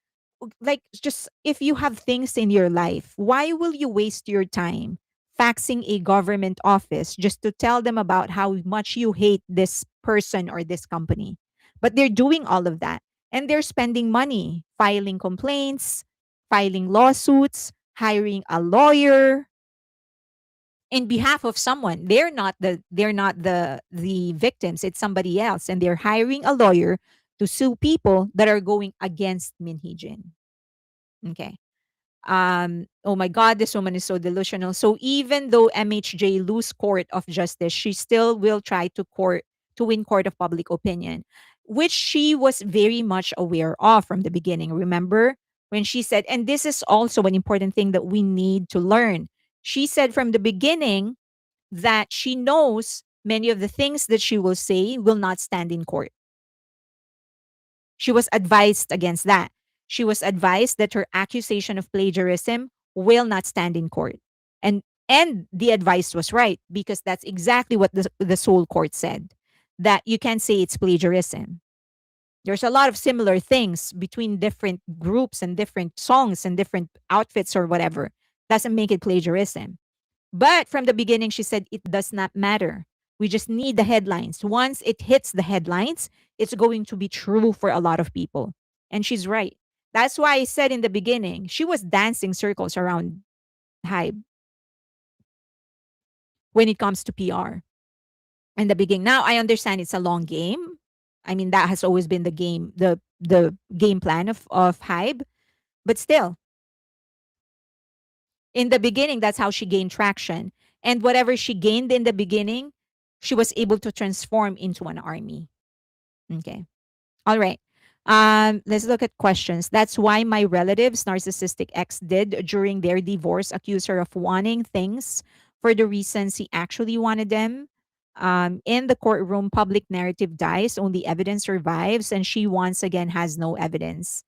like, just if you have things in your life, why will you waste your time faxing a government office just to tell them about how much you hate this person or this company? But they're doing all of that and they're spending money filing complaints, filing lawsuits, hiring a lawyer, in behalf of someone. They're not the victims. It's somebody else, and they're hiring a lawyer to sue people that are going against Min Heejin. Okay. Oh my god, this woman is so delusional. So even though MHJ lose court of justice, she still will try to win court of public opinion, which she was very much aware of from the beginning. Remember when she said, and this is also an important thing that we need to learn. She said from the beginning that she knows many of the things that she will say will not stand in court. She was advised against that. She was advised that her accusation of plagiarism will not stand in court. And the advice was right, because that's exactly what the Seoul court said, that you can't say it's plagiarism. There's a lot of similar things between different groups and different songs and different outfits or whatever. Doesn't make it plagiarism. But from the beginning, she said it does not matter. We just need the headlines. Once it hits the headlines, it's going to be true for a lot of people. And she's right. That's why I said in the beginning, she was dancing circles around Hype when it comes to PR in the beginning. Now I understand it's a long game. I mean, that has always been the game plan of Hype. But still, in the beginning, that's how she gained traction. And whatever she gained in the beginning, she was able to transform into an army. Okay. All right. Let's look at questions. That's why my relatives, narcissistic ex, did during their divorce accuse her of wanting things for the reasons he actually wanted them. In the courtroom, public narrative dies, only evidence survives, and she once again has no evidence.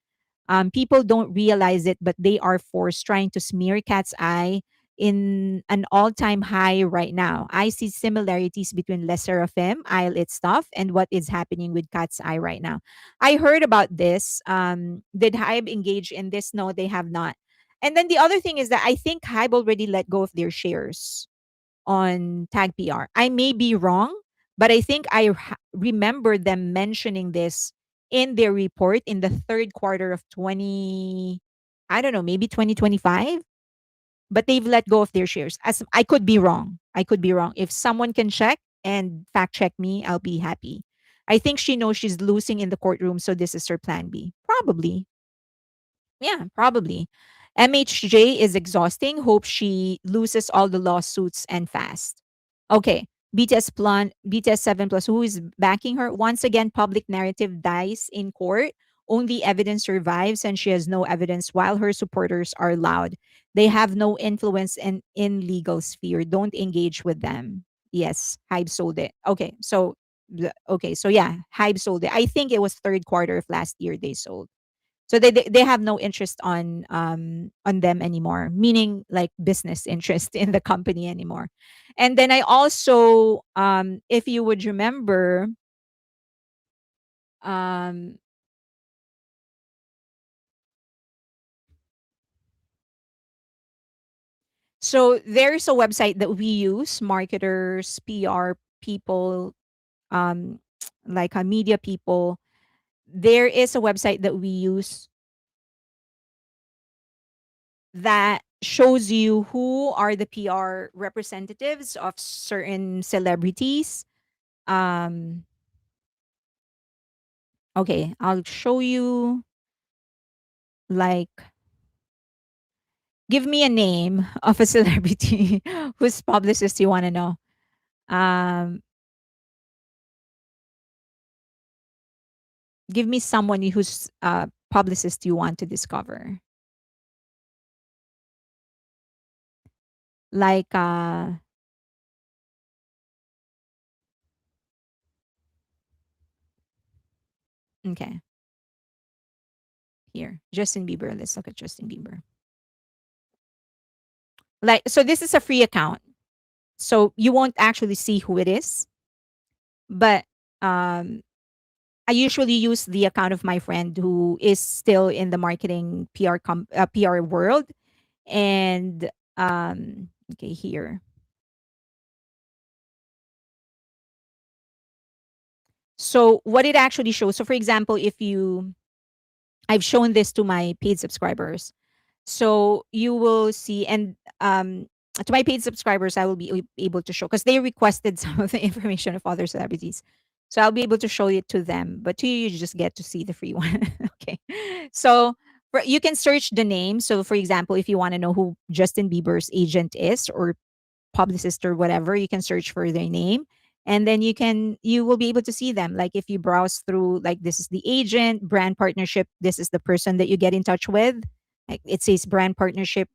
People don't realize it, but they are forced trying to smear Cat's Eye in an all-time high right now. I see similarities between Les Seraphim, Isle It stuff, and what is happening with Cat's Eye right now. I heard about this. Did Hybe engage in this? No, they have not. And then the other thing is that I think Hybe already let go of their shares on Tag PR. I may be wrong, but I think remember them mentioning this in their report in the third quarter of 20, I don't know, maybe 2025, but they've let go of their shares. As I could be wrong. I could be wrong. If someone can check and fact check me, I'll be happy. I think she knows she's losing in the courtroom, so this is her plan B. Probably. Yeah, probably. MHJ is exhausting. Hope she loses all the lawsuits and fast. Okay. BTS 7 plus, who is backing her? Once again, public narrative dies in court. Only evidence survives, and she has no evidence while her supporters are loud. They have no influence in legal sphere. Don't engage with them. Yes, Hybe sold it. Okay, so yeah, Hybe sold it. I think it was third quarter of last year they sold. So they have no interest on them anymore, meaning like business interest in the company anymore. And then I also, if you would remember, um so there's a website that we use, marketers, PR people, um like media people. There is a website that we use that shows you who are the PR representatives of certain celebrities. Um, okay, I'll show you, like, give me a name of a celebrity whose publicist you want to know. Um, give me someone whose publicist you want to discover. Like, okay, here, Justin Bieber. Let's look at Justin Bieber. Like, so this is a free account, so you won't actually see who it is, but um I usually use the account of my friend who is still in the marketing PR world. And okay, here. So what it actually shows. So for example, if you I've shown this to my paid subscribers. So you will see, and to my paid subscribers, I will be able to show because they requested some of the information of other celebrities. So I'll be able to show it to them, but to you, you just get to see the free one. Okay. So you can search the name. So, for example, if you want to know who Justin Bieber's agent is or publicist or whatever, you can search for their name. And then you will be able to see them. Like if you browse through, like this is the agent, brand partnership, this is the person that you get in touch with. Like it says brand partnership,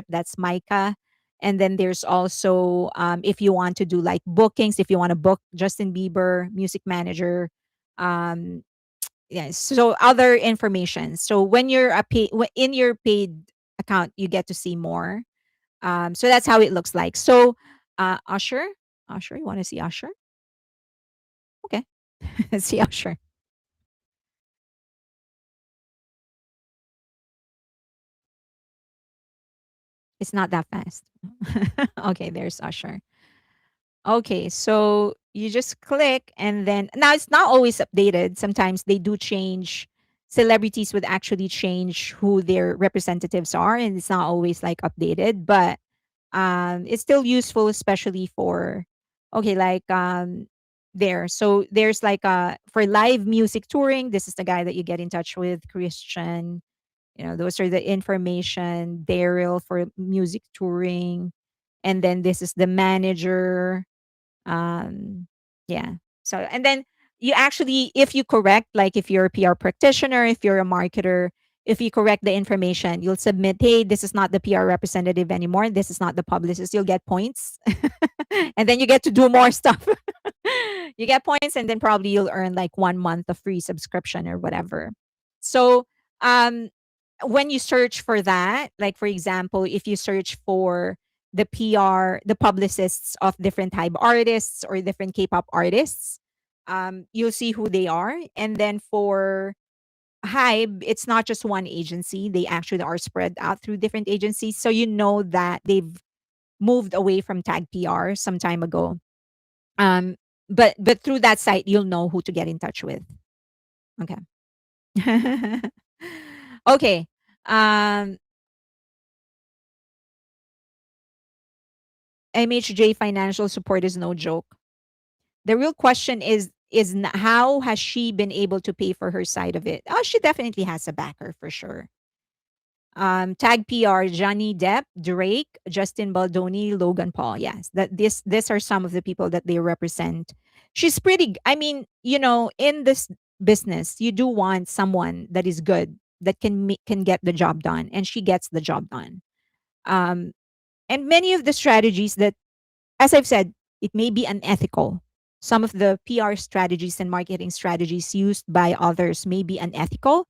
that's Micah. And then there's also if you want to do like bookings, if you want to book Justin Bieber, music manager, um, yes. So other information. So when you're in your paid account, you get to see more. So that's how it looks like. So, Usher, you want to see Usher? Okay, let's see Usher. It's not that fast. Okay, there's Usher. Okay, so you just click and then now it's not always updated. Sometimes they do change. Celebrities would actually change who their representatives are, and it's not always like updated, but it's still useful, especially for okay, like there. So there's like for live music touring, this is the guy that you get in touch with, Christian. You know, those are the information. Daryl for music touring, and then this is the manager. Yeah. So and then you actually, if you correct, like if you're a PR practitioner, if you're a marketer, if you correct the information, you'll submit, hey, this is not the PR representative anymore. This is not the publicist. You'll get points. And then you get to do more stuff. You get points, and then probably you'll earn like 1 month of free subscription or whatever. So um when you search for that, like for example, if you search for the PR, the publicists of different hype artists or different K-pop artists, you'll see who they are. And then for Hybe, it's not just one agency. They actually are spread out through different agencies. So you know that they've moved away from tag PR some time ago. Um, but through that site, you'll know who to get in touch with. Okay. Okay. Um, MHJ financial support is no joke. The real question is how has she been able to pay for her side of it? Oh, she definitely has a backer for sure. Tag PR: Johnny Depp, Drake, Justin Baldoni, Logan Paul. Yes, that these are some of the people that they represent. She's pretty. I mean, you know, in this business, you do want someone that is good, that can get the job done, and she gets the job done. Um, and many of the strategies that, as I've said, it may be unethical. Some of the PR strategies and marketing strategies used by others may be unethical,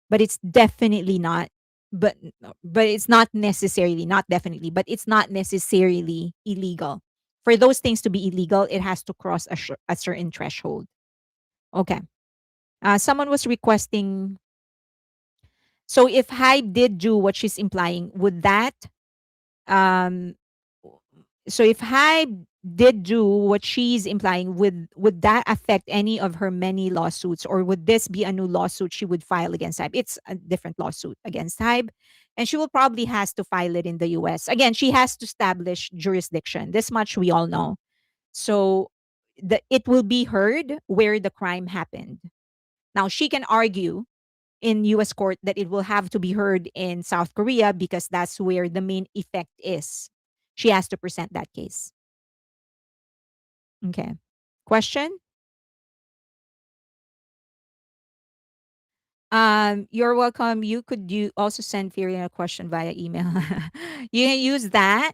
but it's definitely not. But but it's not necessarily, not definitely, but it's not necessarily illegal. For those things to be illegal, it has to cross a certain threshold. Okay. Someone was requesting. So if Hype did do what she's implying, would that um so if Hybe did do what she's implying, would that affect any of her many lawsuits, or would this be a new lawsuit she would file against Hybe? It's a different lawsuit against Hybe, and she will probably has to file it in the U.S. Again, she has to establish jurisdiction. This much we all know. So it will be heard where the crime happened. Now she can argue in U.S. court that it will have to be heard in South Korea because that's where the main effect is. She has to present that case. Okay. Question? You're welcome. You could also send Fiona a question via email. You can use that.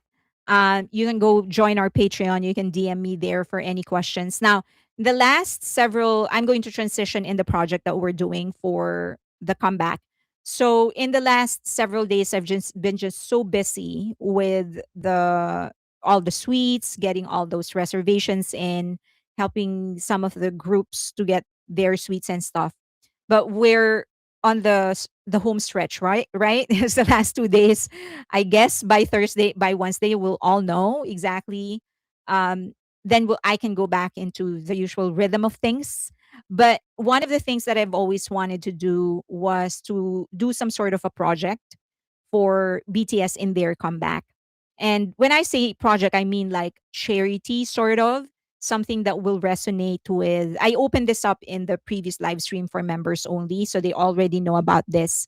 You can go join our Patreon. You can DM me there for any questions. Now, the last several, I'm going to transition in the project that we're doing for the comeback. So in the last several days, I've just been just so busy with the all the suites, getting all those reservations in, helping some of the groups to get their suites and stuff, but we're on the home stretch, right. It's the last 2 days. I guess by Wednesday we'll all know exactly. Then I can go back into the usual rhythm of things. But one of the things that I've always wanted to do was to do some sort of a project for BTS in their comeback. And when I say project, I mean like charity sort of, something that will resonate with. I opened this up in the previous live stream for members only, so they already know about this.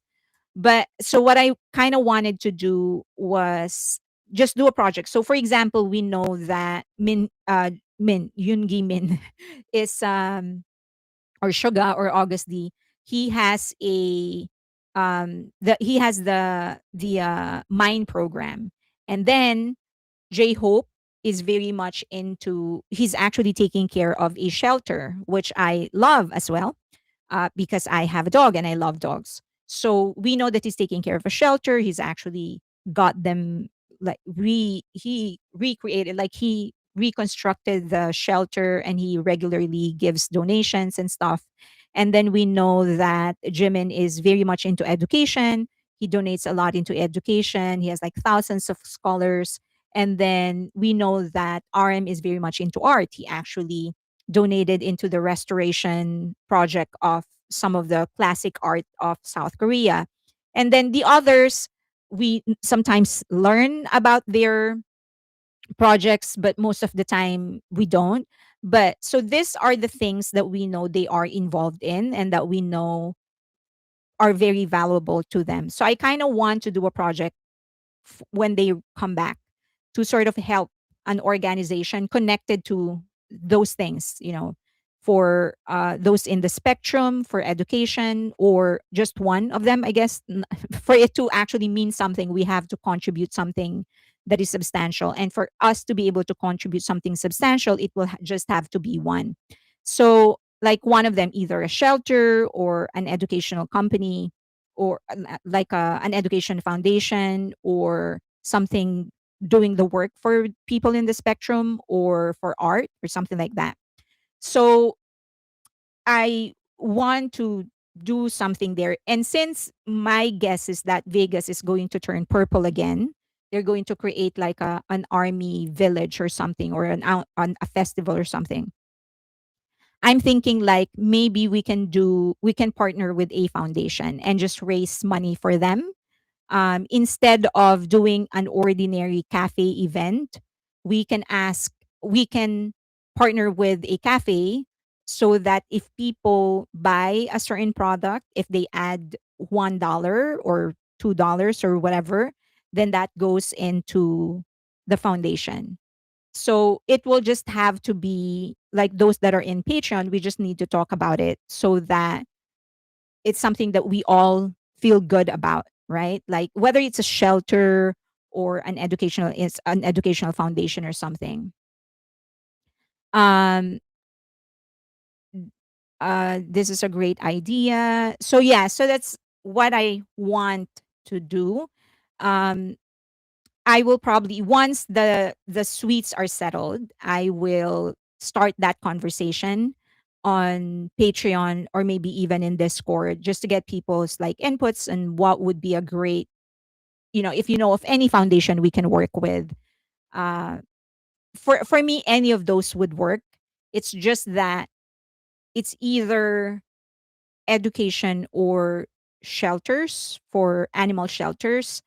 But so what I kind of wanted to do was just do a project. So for example, we know that Min Yoongi Min is or Suga or August D. He has a he has the mine program. And then J Hope is very much into, he's actually taking care of a shelter, which I love as well, because I have a dog and I love dogs. So we know that he's taking care of a shelter. He's actually got them, like he recreated, like he reconstructed the shelter, and he regularly gives donations and stuff. And then we know that Jimin is very much into education. He donates a lot into education. He has like thousands of scholars. And then we know that RM is very much into art. He actually donated into the restoration project of some of the classic art of South Korea. And then the others, we sometimes learn about their projects, but most of the time we don't. But so these are the things that we know they are involved in and that we know are very valuable to them. So I kind of want to do a project when they come back to sort of help an organization connected to those things, for those in the spectrum, for education, or just one of them, I guess. For it to actually mean something, we have to contribute something that is substantial. And for us to be able to contribute something substantial, it will just have to be one. So, like one of them, either a shelter or an educational company, or like an education foundation, or something doing the work for people in the spectrum, or for art or something like that. So I want to do something there. And since my guess is that Vegas is going to turn purple again, they're going to create like an army village or something, or a festival or something. I'm thinking like maybe we can partner with a foundation and just raise money for them. Instead of doing an ordinary cafe event, we can ask, we can partner with a cafe, so that if people buy a certain product, if they add $1 or $2 or whatever, then that goes into the foundation. So it will just have to be like those that are in Patreon. We just need to talk about it so that it's something that we all feel good about, right? Like whether it's a shelter or an educational foundation or something. Um this is a great idea. So yeah, so that's what I want to do. Um I will probably, once the suites are settled, I will start that conversation on Patreon, or maybe even in Discord, just to get people's like inputs and what would be a great, if you know of any foundation we can work with. Uh for me, any of those would work. It's just that it's either education or shelters, for animal shelters.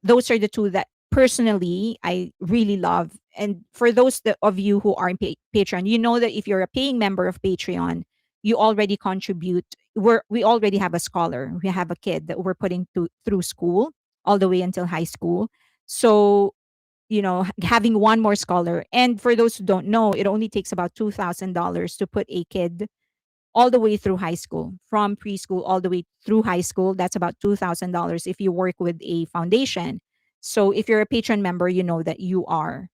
Those are the two that personally I really love. And for those of you who are in Patreon, you know that if you're a paying member of Patreon, you already contribute. We already have a scholar. We have a kid that we're putting through school all the way until high school. So, having one more scholar. And for those who don't know, it only takes about $2,000 to put a kid all the way through high school, from preschool all the way through high school. That's about $2,000 if you work with a foundation. So if you're a patron member, you know that you are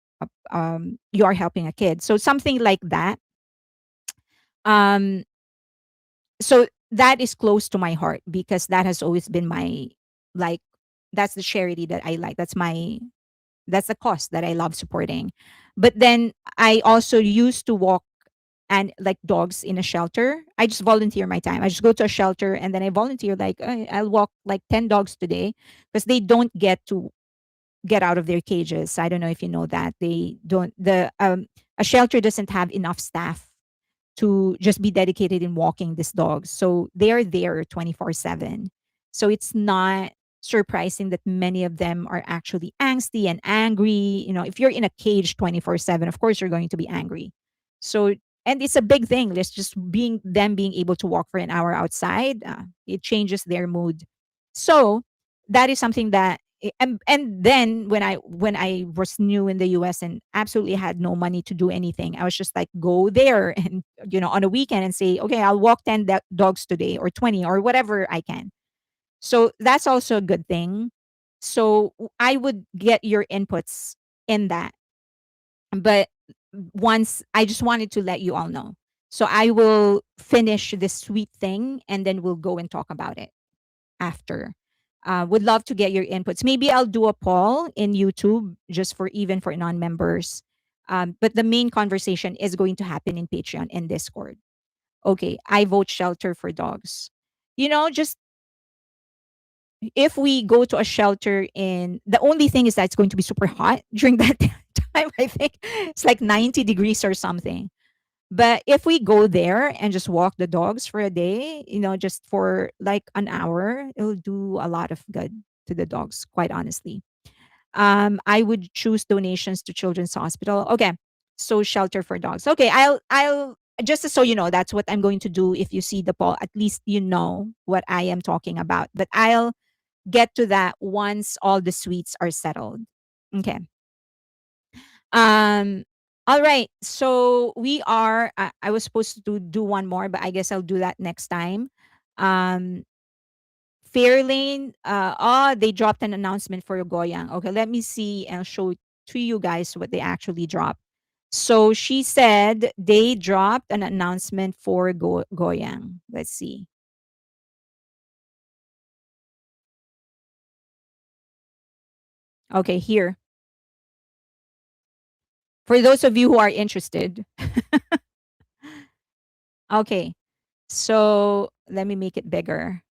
helping a kid. So something like that. Um, so that is close to my heart, because that has always been my, like, that's the charity that I like. That's the cause that I love supporting. But then I also used to walk and like dogs in a shelter. I just volunteer my time. I just go to a shelter and then I volunteer, like I'll walk like 10 dogs today, because they don't get to get out of their cages. I don't know if you know that. They don't the A shelter doesn't have enough staff to just be dedicated in walking these dogs. So they're there 24/7. So it's not surprising that many of them are actually angsty and angry. If you're in a cage 24/7, of course you're going to be angry. So, and it's a big thing. Let's just being able to walk for an hour outside, it changes their mood. So, that is something that and then when I was new in the US and absolutely had no money to do anything, I was just like go there and on a weekend and say, okay, I'll walk 10 dogs today or 20 or whatever I can. So that's also a good thing. So I would get your inputs in that. But once I just wanted to let you all know. So I will finish this sweet thing and then we'll go and talk about it after. Would love to get your inputs. Maybe I'll do a poll in YouTube just for even for non-members. But the main conversation is going to happen in Patreon and Discord. Okay, I vote shelter for dogs. Just if we go to a shelter in the only thing is that it's going to be super hot during that time. I think it's like 90 degrees or something. But if we go there and just walk the dogs for a day, just for like an hour, it'll do a lot of good to the dogs, quite honestly. I would choose donations to Children's Hospital. Okay. So shelter for dogs. Okay, I'll just so you know, that's what I'm going to do. If you see the poll, at least you know what I am talking about. But I'll get to that once all the sweets are settled. Okay. Um all right. So we are I was supposed to do one more, but I guess I'll do that next time. Um Fairlane, they dropped an announcement for Goyang. Okay, let me see and show to you guys what they actually dropped. So she said they dropped an announcement for Goyang. Let's see. Okay, here. For those of you who are interested. Okay. So let me make it bigger.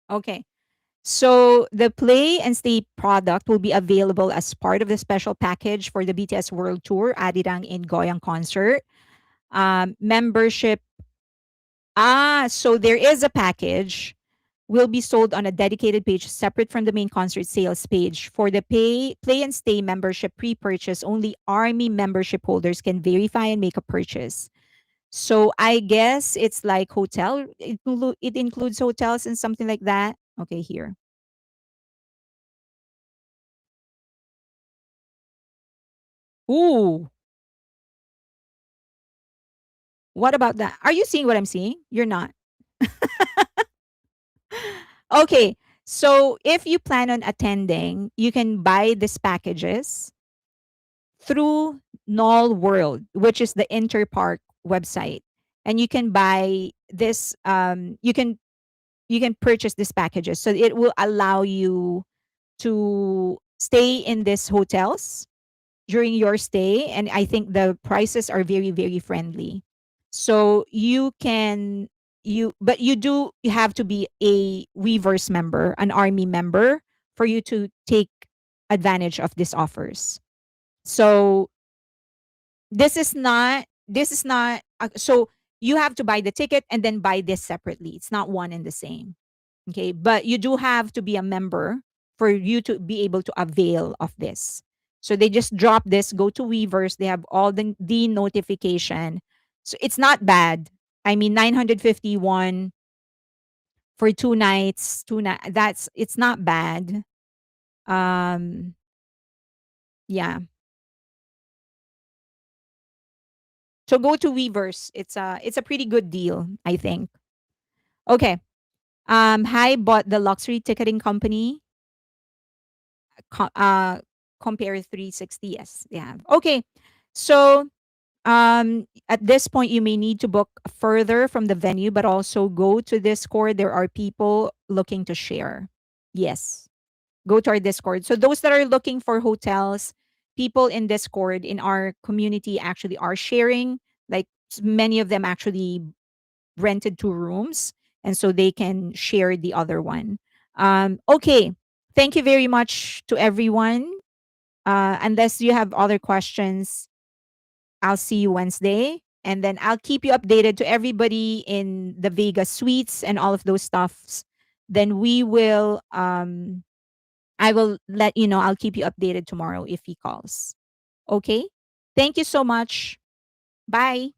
Okay. So the Play and Stay product will be available as part of the special package for the BTS World Tour, ARIRANG in Goyang concert. Membership. So there is a package will be sold on a dedicated page separate from the main concert sales page. For the Play and Stay membership pre-purchase, only Army membership holders can verify and make a purchase. So I guess it's like hotel. It includes hotels and something like that. Okay, here. Ooh, what about that? Are you seeing what I'm seeing? You're not. Okay, so if you plan on attending, you can buy these packages through Null World, which is the Interpark website, and you can buy this. You can purchase these packages, so it will allow you to stay in these hotels during your stay, and I think the prices are very very friendly. So you have to be a Weverse member, an Army member, for you to take advantage of these offers. So so you have to buy the ticket and then buy this separately. It's not one and the same. Okay, but you do have to be a member for you to be able to avail of this. So they just drop this, go to Weverse, they have all the notification. So it's not bad. I mean 951 for 2 nights, that's it's not bad. Um yeah. So go to Weverse. It's a pretty good deal, I think. Okay. Hi bought the luxury ticketing company. co- uh Compare 360. Yes, they have. Okay. So at this point you may need to book further from the venue, but also go to Discord. There are people looking to share. Yes. Go to our Discord. So those that are looking for hotels, people in Discord in our community actually are sharing. Like many of them actually rented 2 rooms, and so they can share the other one. Okay. Thank you very much to everyone. Unless you have other questions, I'll see you Wednesday. and then I'll keep you updated to everybody in the Vegas suites and all of those stuffs. Then we will I will let you know. I'll keep you updated tomorrow if he calls. Okay? Thank you so much. Bye.